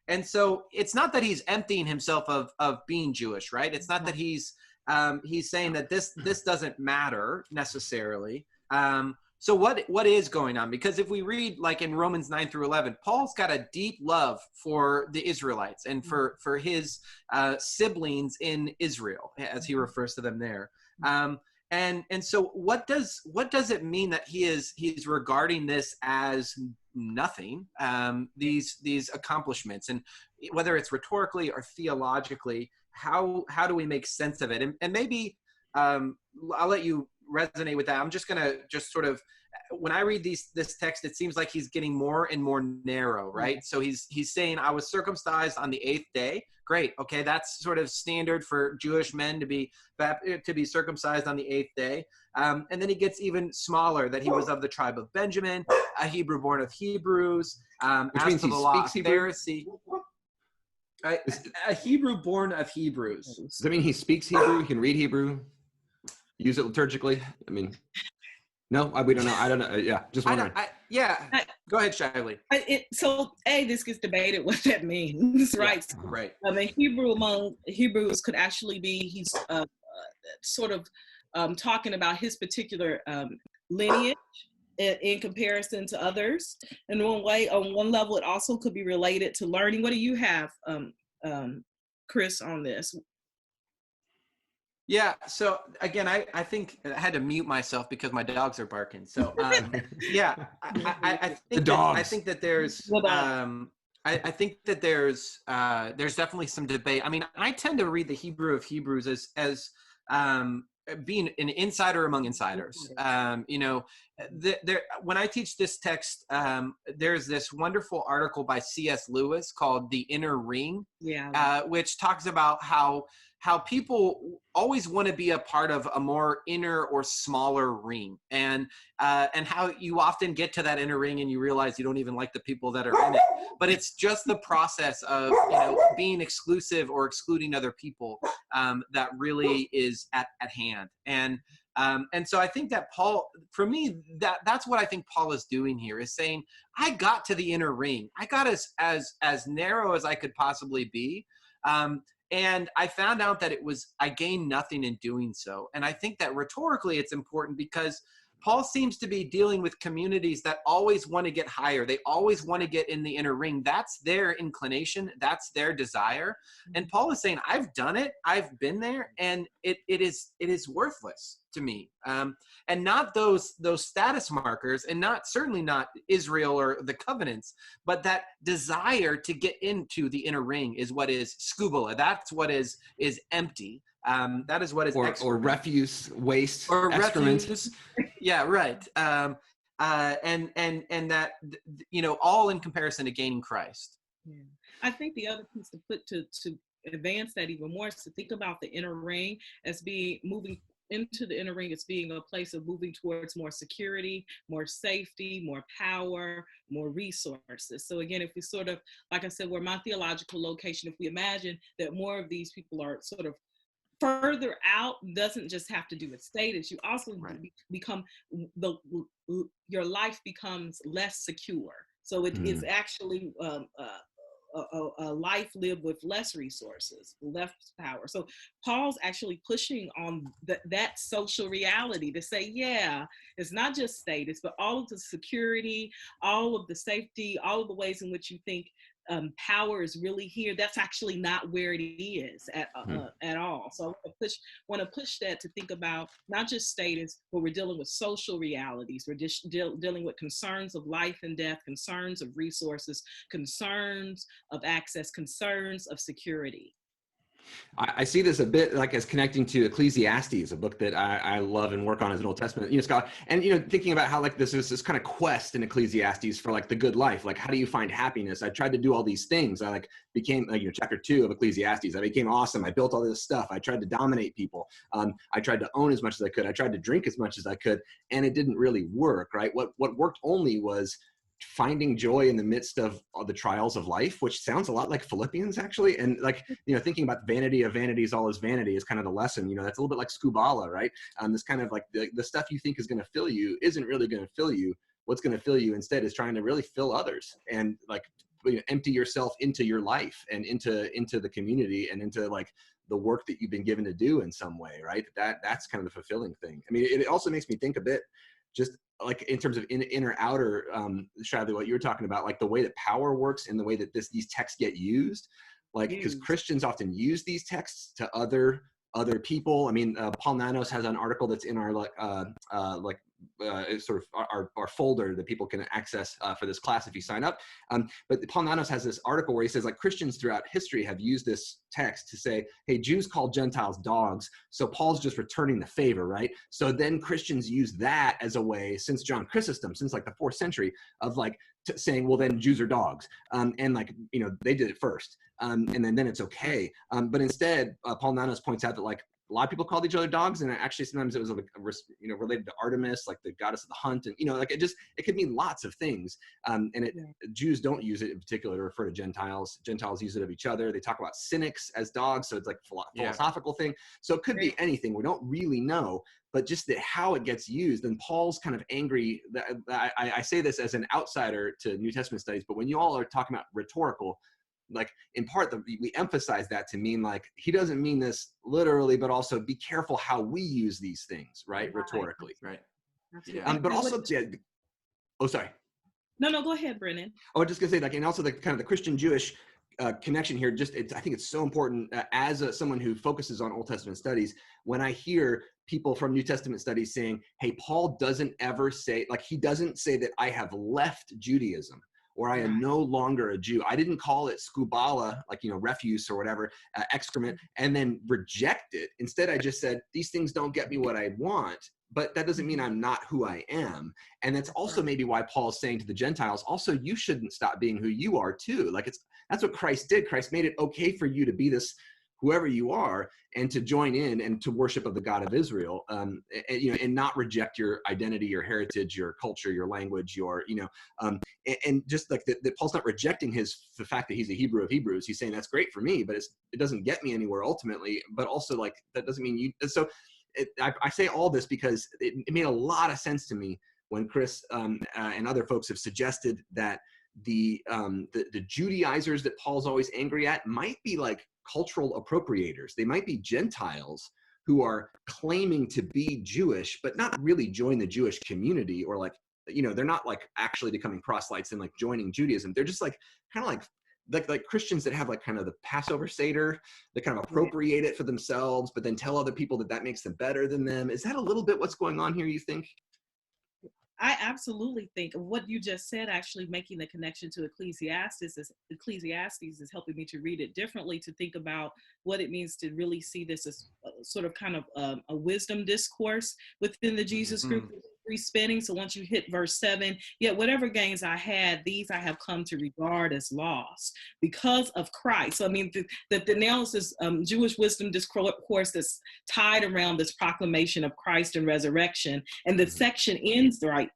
and so it's not that he's emptying himself of being Jewish, right? It's not that he's saying that this doesn't matter necessarily. So what is going on? Because if we read like in Romans 9-11, Paul's got a deep love for the Israelites and for his siblings in Israel, as he refers to them there. And so what does it mean that he's regarding this as nothing, these accomplishments, and whether it's rhetorically or theologically, how do we make sense of it? And maybe I'll let you resonate with that. I'm just going to sort of when I read this text, it seems like he's getting more and more narrow, right? So he's saying, I was circumcised on the 8th day. Great. Okay. That's sort of standard for Jewish men to be circumcised on the 8th day. And then he gets even smaller, that he was of the tribe of Benjamin, a Hebrew born of Hebrews, Which as means for he the law, speaks Hebrew? Pharisee. A Hebrew born of Hebrews. Does that mean he speaks Hebrew? He can read Hebrew? Use it liturgically? I mean, no, we don't know. I don't know. Yeah, just wondering. Go ahead, Shively. This gets debated what that means, right? Yeah, right. I mean, Hebrew among Hebrews could actually be, he's sort of talking about his particular lineage in comparison to others. And one way, on one level, it also could be related to learning. What do you have, Chris, on this? Yeah. So again, I think I had to mute myself because my dogs are barking. So yeah, I think that there's I think that there's definitely some debate. I mean, I tend to read the Hebrew of Hebrews as being an insider among insiders. When I teach this text, there's this wonderful article by C.S. Lewis called "The Inner Ring," which talks about how people always want to be a part of a more inner or smaller ring, and how you often get to that inner ring and you realize you don't even like the people that are in it, but it's just the process of being exclusive or excluding other people that really is at hand. And so I think that Paul, for me, that's what I think Paul is doing here, is saying, I got to the inner ring. I got as narrow as I could possibly be. And I found out that I gained nothing in doing so. And I think that rhetorically it's important, because Paul seems to be dealing with communities that always want to get higher. They always want to get in the inner ring. That's their inclination. That's their desire. And Paul is saying, I've done it. I've been there, and it is worthless to me. And not those status markers, and certainly not Israel or the covenants, but that desire to get into the inner ring is what is scubala. That's what is empty. That is what is or refuse, waste, or excrement. Refuse. Yeah, right. And that, all in comparison to gaining Christ. Yeah. I think the other piece to put to advance that even more is to think about the inner ring as being moving into the inner ring as being a place of moving towards more security, more safety, more power, more resources. So again, if we sort of, like I said, where my theological location, if we imagine that more of these people are sort of further out, doesn't just have to do with status. You also become your life becomes less secure. So it is actually a life lived with less resources, less power. So Paul's actually pushing on that social reality to say, it's not just status, but all of the security, all of the safety, all of the ways in which you think power is really here. That's actually not where it is at all. So I want to push that to think about not just status, but we're dealing with social realities. We're just dealing with concerns of life and death, concerns of resources, concerns of access, concerns of security. I see this a bit like as connecting to Ecclesiastes, a book that I love and work on as an Old Testament, scholar. And, thinking about how like this is this kind of quest in Ecclesiastes for like the good life. Like, how do you find happiness? I tried to do all these things. I became chapter 2 of Ecclesiastes. I became awesome. I built all this stuff. I tried to dominate people. I tried to own as much as I could. I tried to drink as much as I could, and it didn't really work, right? What worked only was finding joy in the midst of the trials of life, which sounds a lot like Philippians actually. And thinking about vanity of vanities, all is vanity is kind of the lesson, that's a little bit like scubala, right? This kind of like the stuff you think is going to fill you isn't really going to fill you. What's going to fill you instead is trying to really fill others and empty yourself into your life and into the community and into the work that you've been given to do in some way, right? That's kind of the fulfilling thing. I mean, it also makes me think a bit just like in terms of inner outer, Shively, what you were talking about, like the way that power works and the way that these texts get used, because Christians often use these texts to other other people. I mean, Paul Nanos has an article that's in our sort of our folder that people can access for this class if you sign up. But Paul Nanos has this article where he says, like, Christians throughout history have used this text to say, hey, Jews call Gentiles dogs, so Paul's just returning the favor, right? So then Christians use that as a way, since John Chrysostom, since like the 4th century, of like saying, well, then Jews are dogs. And like, you know, they did it first. And then it's okay. But instead, Paul Nanos points out that like a lot of people called each other dogs, and actually sometimes it was like, you know, related to Artemis, like the goddess of the hunt, and you know, like it could mean lots of things. Jews don't use it in particular to refer to Gentiles. Gentiles use it of each other. They talk about cynics as dogs, so it's like a philosophical thing. So it could be anything. We don't really know, but just that how it gets used. And Paul's kind of angry. I say this as an outsider to New Testament studies, but when you all are talking about rhetorical, like in part we emphasize that to mean like he doesn't mean this literally, but also be careful how we use these things, right? Rhetorically, right? But also, oh, sorry. No, go ahead, Brennan. I was just gonna say, like, and also the kind of the Christian-Jewish connection here. I think it's so important as someone who focuses on Old Testament studies. When I hear people from New Testament studies saying, "Hey, Paul doesn't ever say, like, he doesn't say that I have left Judaism, or I am no longer a Jew. I didn't call it skubala, like, you know, refuse or whatever, excrement, and then reject it. Instead, I just said, these things don't get me what I want, but that doesn't mean I'm not who I am." And that's also maybe why Paul is saying to the Gentiles, also, you shouldn't stop being who you are too. Like, that's what Christ did. Christ made it okay for you to be this, whoever you are, and to join in and to worship of the God of Israel, and not reject your identity, your heritage, your culture, your language, and just like that Paul's not rejecting the fact that he's a Hebrew of Hebrews. He's saying that's great for me, but it doesn't get me anywhere ultimately. But also, like, that doesn't mean you. So I say all this because it made a lot of sense to me when Chris and other folks have suggested that the Judaizers that Paul's always angry at might be like cultural appropriators. They might be Gentiles who are claiming to be Jewish, but not really join the Jewish community, or like, you know, they're not like actually becoming proselytes and like joining Judaism. They're just like kind of like Christians that have like kind of the Passover Seder, that kind of appropriate it for themselves, but then tell other people that makes them better than them. Is that a little bit what's going on here, you think? I absolutely think what you just said, actually making the connection to Ecclesiastes is helping me to read it differently, to think about what it means to really see this as sort of kind of a wisdom discourse within the Jesus group. Spinning. So once you hit verse 7, yet whatever gains I had, these I have come to regard as lost because of Christ. So I mean, the analysis, Jewish wisdom discourse that's tied around this proclamation of Christ and resurrection, and the section ends right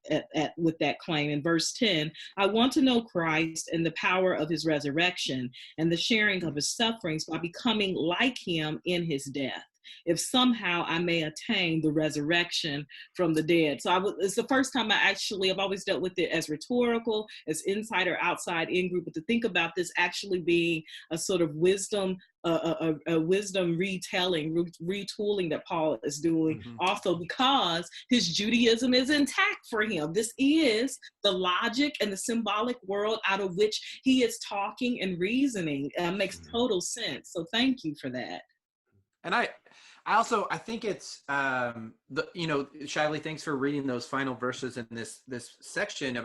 with that claim in verse 10. I want to know Christ and the power of his resurrection and the sharing of his sufferings by becoming like him in his death, if somehow I may attain the resurrection from the dead. So it's the first time I've always dealt with it as rhetorical, as inside or outside in group, but to think about this actually being a sort of wisdom, a wisdom retelling, retooling that Paul is doing, also because his Judaism is intact for him. This is the logic and the symbolic world out of which he is talking and reasoning. Makes total sense. So thank you for that. And I think it's Shiley, thanks for reading those final verses in this section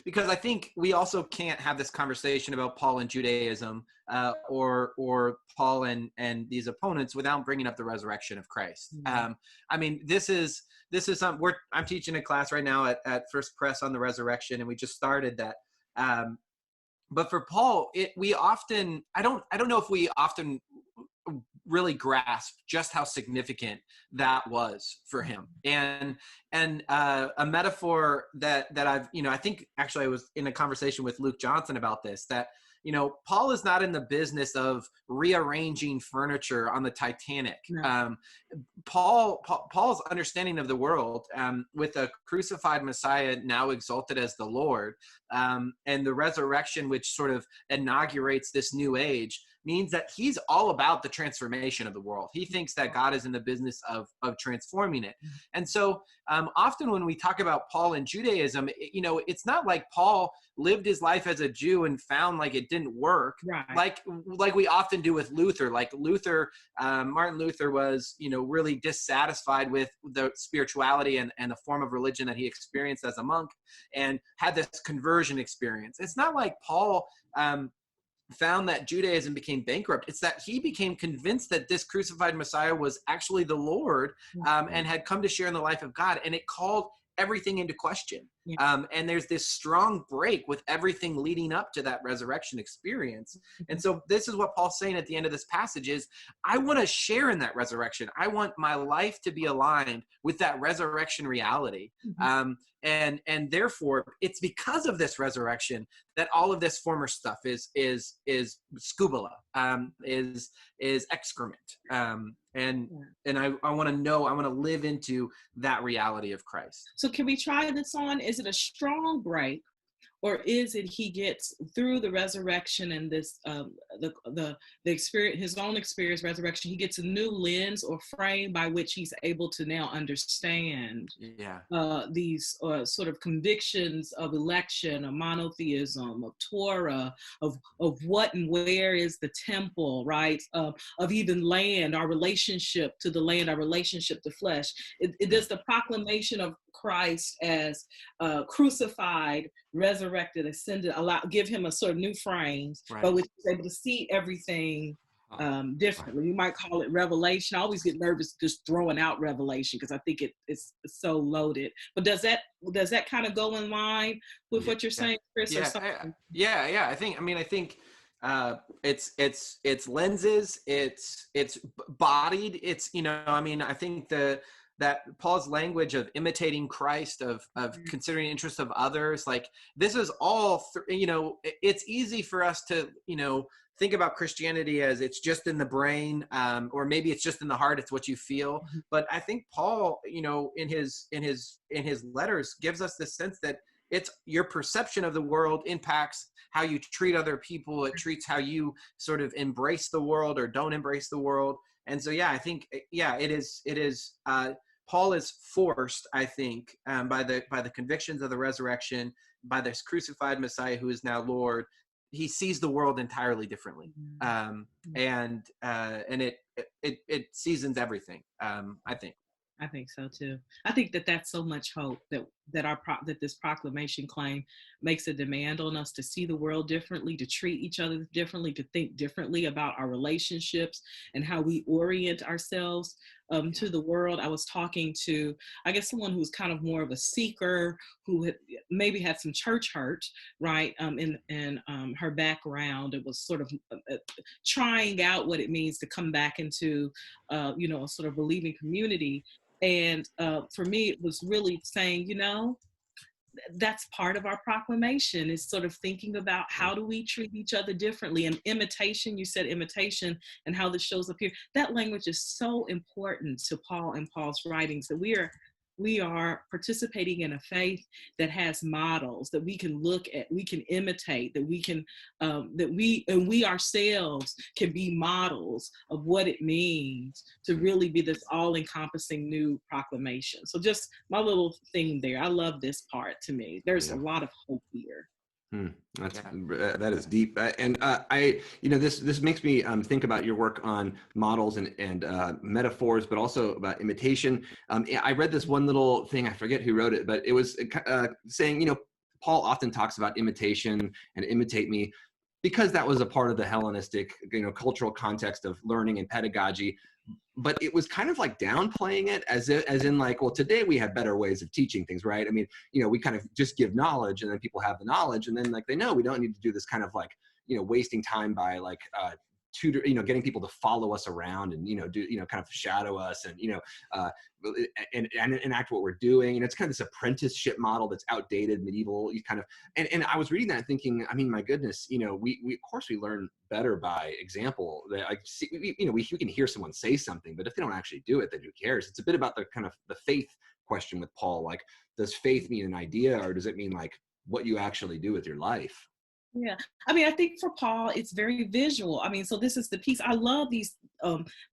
because I think we also can't have this conversation about Paul and Judaism or Paul and these opponents without bringing up the resurrection of Christ. I mean, this is something I'm teaching a class right now at First Press on the resurrection, and we just started that. But for Paul, I don't know if we often really grasp just how significant that was for him. And a metaphor that I've, I think actually I was in a conversation with Luke Johnson about this, that, Paul is not in the business of rearranging furniture on the Titanic. No. Paul's understanding of the world, with a crucified Messiah now exalted as the Lord, and the resurrection, which sort of inaugurates this new age, means that he's all about the transformation of the world. He thinks that God is in the business of transforming it. And so often when we talk about Paul and Judaism, it's not like Paul lived his life as a Jew and found like it didn't work, right. like we often do with Luther. Like Martin Luther was, really dissatisfied with the spirituality and the form of religion that he experienced as a monk, and had this conversion experience. It's not like Paul found that Judaism became bankrupt. It's that he became convinced that this crucified Messiah was actually the Lord, and had come to share in the life of God, and it called everything into question. And there's this strong break with everything leading up to that resurrection experience. And so this is what Paul's saying at the end of this passage is, I want to share in that resurrection. I want my life to be aligned with that resurrection reality. And therefore it's because of this resurrection that all of this former stuff is scubala, is excrement. And I want to live into that reality of Christ. So can we try this on? Is it a strong break, or is it he gets through the resurrection and this the experience, his own experience, resurrection, he gets a new lens or frame by which he's able to now understand these sort of convictions of election, of monotheism, of Torah, of what and where is the temple, right? Of even land, our relationship to the land, our relationship to flesh. It does the proclamation of Christ as crucified, resurrected, ascended, give him a sort of new frame, but which is able to see everything differently. You might call it revelation. I always get nervous just throwing out revelation because I think it's so loaded. But does that kind of go in line with what you're saying, Chris? I think it's lenses, it's bodied, I think that Paul's language of imitating Christ, of considering the interests of others, like this is all, it's easy for us to, think about Christianity as it's just in the brain, or maybe it's just in the heart. It's what you feel. But I think Paul, in his letters gives us this sense that it's your perception of the world impacts how you treat other people. It treats how you sort of embrace the world or don't embrace the world. And so, I think, it is, Paul is forced, I think, by the convictions of the resurrection, by this crucified Messiah who is now Lord. He sees the world entirely differently, and it seasons everything. I think so too. I think that's so much hope that this proclamation claim makes a demand on us to see the world differently, to treat each other differently, to think differently about our relationships and how we orient ourselves to the world. I was talking to, I guess, someone who's kind of more of a seeker, who maybe had some church hurt, right? In her background, it was sort of trying out what it means to come back into, a sort of believing community. And for me, it was really saying, that's part of our proclamation, is sort of thinking about how do we treat each other differently. And imitation, you said imitation, and how this shows up here. That language is so important to Paul and Paul's writings, that we are participating in a faith that has models that we can look at, we can imitate, that we can, we ourselves can be models of what it means to really be this all-encompassing new proclamation. So just my little thing there. I love this part. To me, there's a lot of hope here. That is deep, and this makes me think about your work on models and metaphors, but also about imitation. I read this one little thing, I forget who wrote it, but it was saying, Paul often talks about imitation and imitate me, because that was a part of the Hellenistic, cultural context of learning and pedagogy. But it was kind of like downplaying it as in like, well, today we have better ways of teaching things, right? I mean, we kind of just give knowledge, and then people have the knowledge, and then like they know we don't need to do this kind of like, wasting time by like tutor, getting people to follow us around and kind of shadow us and and enact what we're doing. And it's kind of this apprenticeship model that's outdated, medieval kind of. And I was reading that and thinking, I mean, my goodness, we of course we learn better by example. That I see, we can hear someone say something, but if they don't actually do it, then who cares? It's a bit about the kind of the faith question with Paul. Like, does faith mean an idea, or does it mean like what you actually do with your life? Yeah. I mean, I think for Paul, it's very visual. I mean, so this is the piece. I love these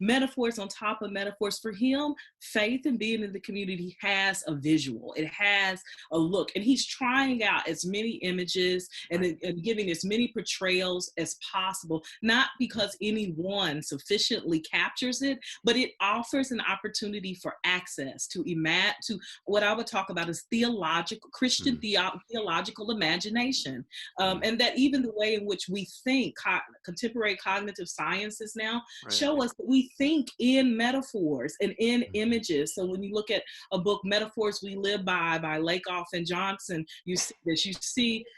metaphors on top of metaphors. For him, faith and being in the community has a visual. It has a look. And he's trying out as many images and giving as many portrayals as possible, not because any one sufficiently captures it, but it offers an opportunity for access to what I would talk about as theological, Christian theological imagination. And that even the way in which we think, contemporary cognitive sciences now show us that we think in metaphors and in images. So when you look at a book, Metaphors We Live by Lakoff and Johnson, you see this.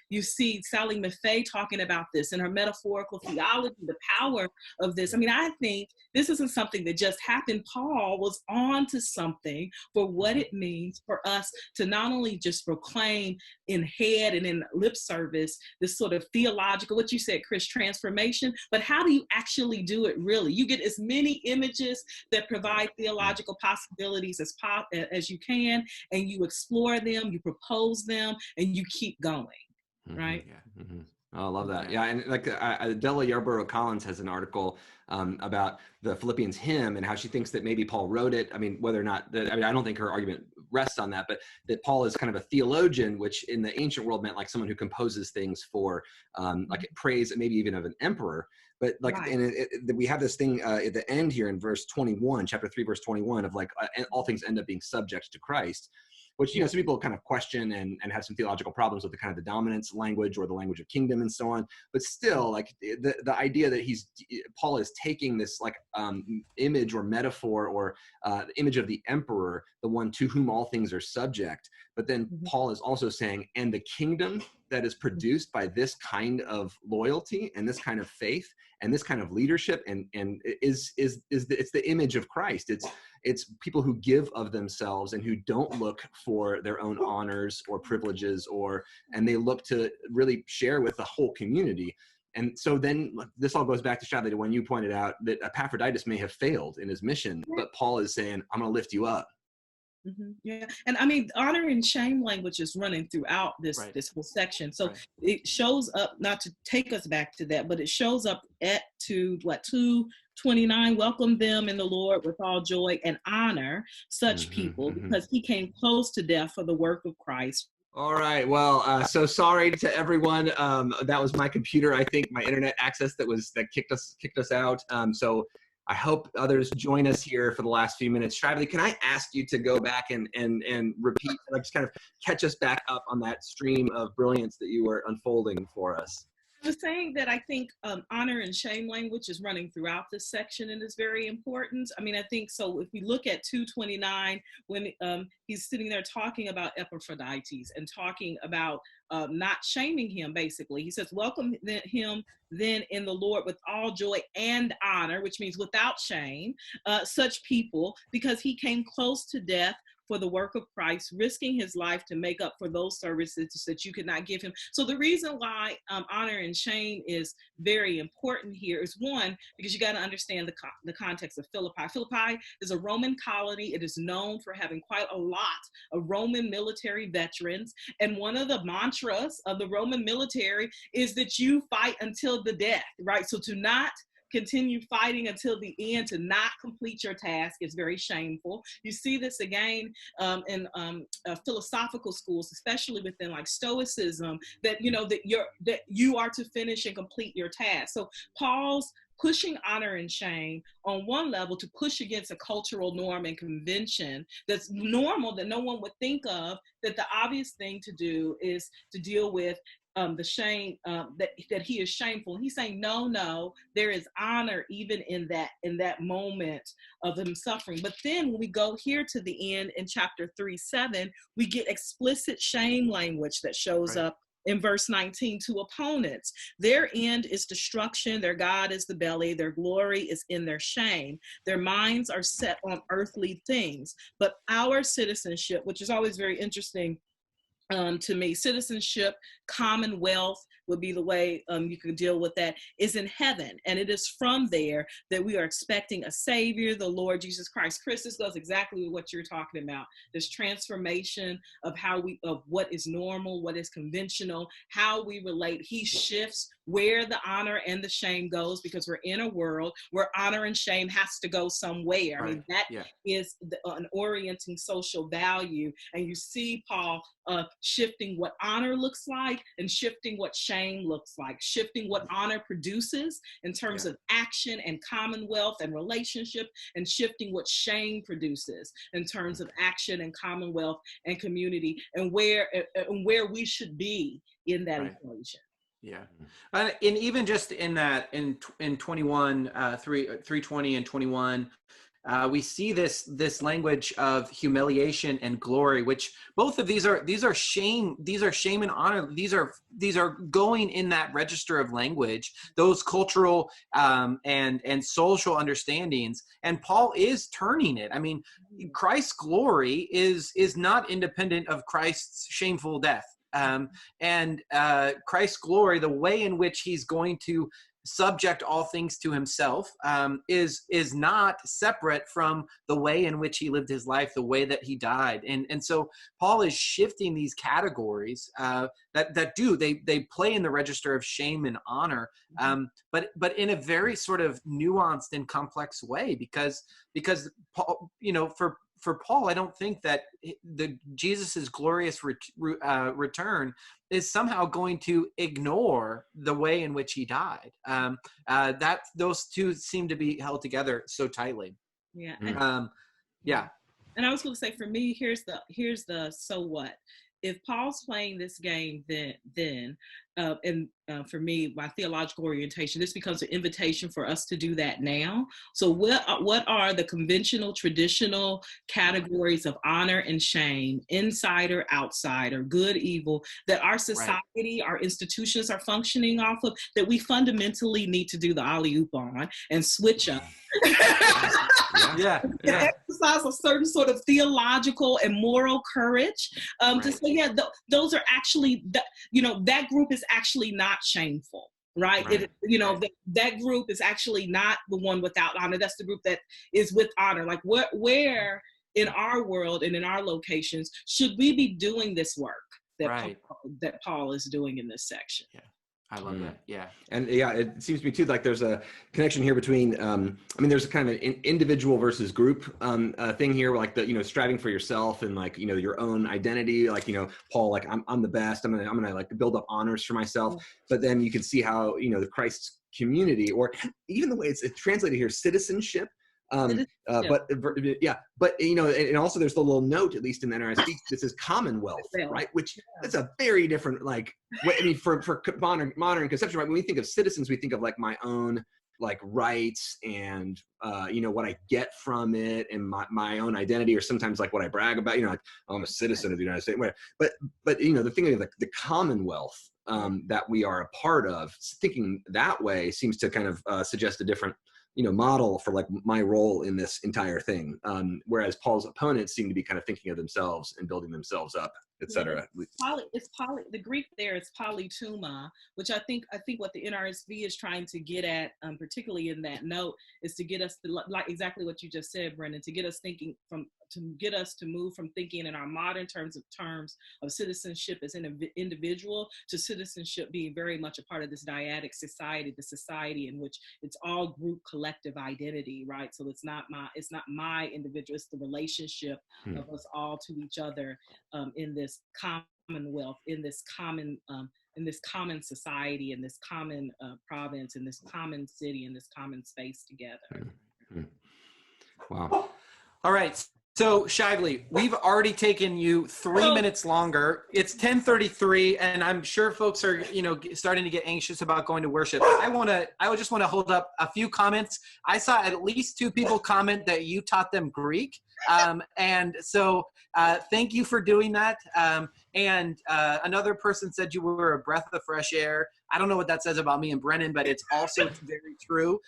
You see Sally Maffei talking about this in her metaphorical theology, the power of this. I mean, I think this isn't something that just happened. Paul was on to something for what it means for us to not only just proclaim in head and in lip service this sort of theological, what you said, Chris, transformation, but how do you actually do it really? You get as many images that provide theological possibilities as you can, and you explore them, you propose them, and you keep going, right? Yeah. Mm-hmm. Oh, I love that. Yeah, and like Della Yarborough Collins has an article about the Philippians hymn and how she thinks that maybe Paul wrote it. I mean, whether or not that, I mean, I don't think her argument rests on that, but that Paul is kind of a theologian, which in the ancient world meant like someone who composes things for like praise, maybe even of an emperor. But like, and we have this thing at the end here in verse 21, chapter 3, verse 21 of like, all things end up being subject to Christ, which, you know, some people kind of question and have some theological problems with the kind of the dominance language or the language of kingdom and so on. But still, like the idea that Paul is taking this like image or metaphor or image of the emperor, the one to whom all things are subject. But then Paul is also saying, and the kingdom that is produced by this kind of loyalty and this kind of faith and this kind of leadership and it's the image of Christ. It's people who give of themselves and who don't look for their own honors or privileges and they look to really share with the whole community. And so then this all goes back to Shadley, to when you pointed out that Epaphroditus may have failed in his mission, but Paul is saying, I'm going to lift you up. Yeah, and I mean, honor and shame language is running throughout this whole section. So it shows up, not to take us back to that, but it shows up at 2:29. Welcome them in the Lord with all joy and honor such people, because he came close to death for the work of Christ. All right. Well, so sorry to everyone. That was my computer. I think my internet access that kicked us out. So I hope others join us here for the last few minutes. Shively, can I ask you to go back and repeat, like just kind of catch us back up on that stream of brilliance that you were unfolding for us? I was saying that I think honor and shame language is running throughout this section and is very important. I mean, I think so. If we look at 2:29, when he's sitting there talking about Epaphroditus and talking about not shaming him, basically, he says, welcome him then in the Lord with all joy and honor, which means without shame, such people, because he came close to death for the work of Christ, risking his life to make up for those services that you could not give him. So the reason why honor and shame is very important here is, one, because you got to understand the context of Philippi. Philippi is a Roman colony. It is known for having quite a lot of Roman military veterans. And one of the mantras of the Roman military is that you fight until the death, right? So to not continue fighting until the end, to not complete your task, is very shameful. You see this again in philosophical schools, especially within like Stoicism, that that you are to finish and complete your task. So Paul's pushing honor and shame on one level to push against a cultural norm and convention that's normal, that no one would think of, that the obvious thing to do is to deal with the shame, that he is shameful. And he's saying, no, there is honor even in that moment of him suffering. But then when we go here to the end in chapter 3:7, we get explicit shame language that shows up in verse 19 to opponents. Their end is destruction. Their God is the belly. Their glory is in their shame. Their minds are set on earthly things. But our citizenship, which is always very interesting to me, citizenship, commonwealth, would be the way you could deal with that, is in heaven. And it is from there that we are expecting a Savior, the Lord Jesus Christ. Chris, this goes exactly with what you're talking about. This transformation of of what is normal, what is conventional, how we relate. He shifts where the honor and the shame goes, because we're in a world where honor and shame has to go somewhere. Right. I mean, that is an orienting social value. And you see Paul shifting what honor looks like and shifting what shame looks like, shifting what honor produces in terms of action and commonwealth and relationship, and shifting what shame produces in terms of action and commonwealth and community, and where we should be in that equation. Yeah. And even just in that, in 21, 320 and 21, we see this language of humiliation and glory, which both of these are shame and honor. These are going in that register of language, those cultural and social understandings. And Paul is turning it. I mean, Christ's glory is not independent of Christ's shameful death. And Christ's glory, the way in which he's going to subject all things to himself, is not separate from the way in which he lived his life, the way that he died. And so Paul is shifting these categories that play in the register of shame and honor, but in a very sort of nuanced and complex way, because Paul, for Paul, I don't think that Jesus's glorious return is somehow going to ignore the way in which he died. That those two seem to be held together so tightly. Yeah. And I was going to say, for me, here's the so what. If Paul's playing this game, then for me, my theological orientation, this becomes an invitation for us to do that now. So what are the conventional, traditional categories of honor and shame, insider, outsider, good, evil, that our society, our institutions are functioning off of, that we fundamentally need to do the alley-oop on and switch up? Exercise a certain sort of theological and moral courage to say, those are actually, that group is actually not shameful, right? That group is actually not the one without honor. That's the group that is with honor. Like where in our world and in our locations should we be doing this work that Paul is doing in this section? Yeah. I love that. Yeah. And it seems to me too, like there's a connection here between, there's a kind of an individual versus group thing here, like the, striving for yourself and like, your own identity, like, Paul, like I'm the best, I'm gonna like build up honors for myself. But then you can see how, the Christ's community, or even the way it's translated here, citizenship. And also there's the little note, at least in the NRSV, that says commonwealth, right? Which that's a very different, like, for modern conception, right? When we think of citizens, we think of like my own like rights and what I get from it and my own identity, or sometimes like what I brag about, like, oh, I'm a citizen of the United States. But the thing of the commonwealth that we are a part of, thinking that way seems to kind of suggest a different model for like my role in this entire thing. Whereas Paul's opponents seem to be kind of thinking of themselves and building themselves up, etc. The Greek there is polytuma, which I think what the NRSV is trying to get at, particularly in that note, is to get us to, like exactly what you just said, Brendan, to get us to move from thinking in our modern terms of citizenship as an individual to citizenship being very much a part of this dyadic society, the society in which it's all group collective identity, right? So it's not my individual, it's the relationship of us all to each other in this commonwealth, in this common society, in this common province, in this common city, in this common space together. Wow. All right. So Shively, we've already taken you 3 minutes longer. It's 10:33, and I'm sure folks are, starting to get anxious about going to worship. I just want to hold up a few comments. I saw at least 2 people comment that you taught them Greek. And so thank you for doing that. And another person said you were a breath of fresh air. I don't know what that says about me and Brennan, but it's also very true.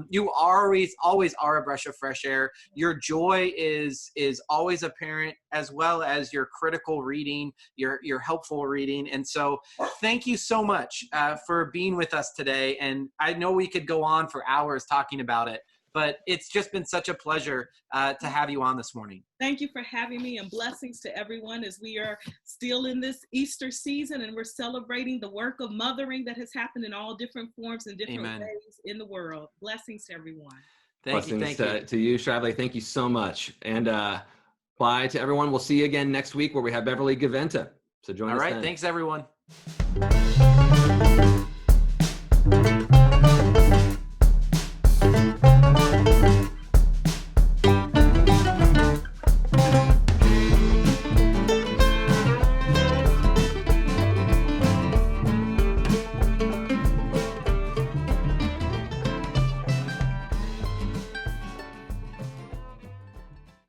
You always are a breath of fresh air. Your joy is always apparent, as well as your critical reading, your helpful reading. And so thank you so much for being with us today. And I know we could go on for hours talking about it, but it's just been such a pleasure to have you on this morning. Thank you for having me, and blessings to everyone as we are still in this Easter season and we're celebrating the work of mothering that has happened in all different forms and different ways in the world. Blessings to everyone. Blessings to you, Shively. Thank you so much. And bye to everyone. We'll see you again next week where we have Beverly Gaventa. So join us then. All right. Thanks, everyone.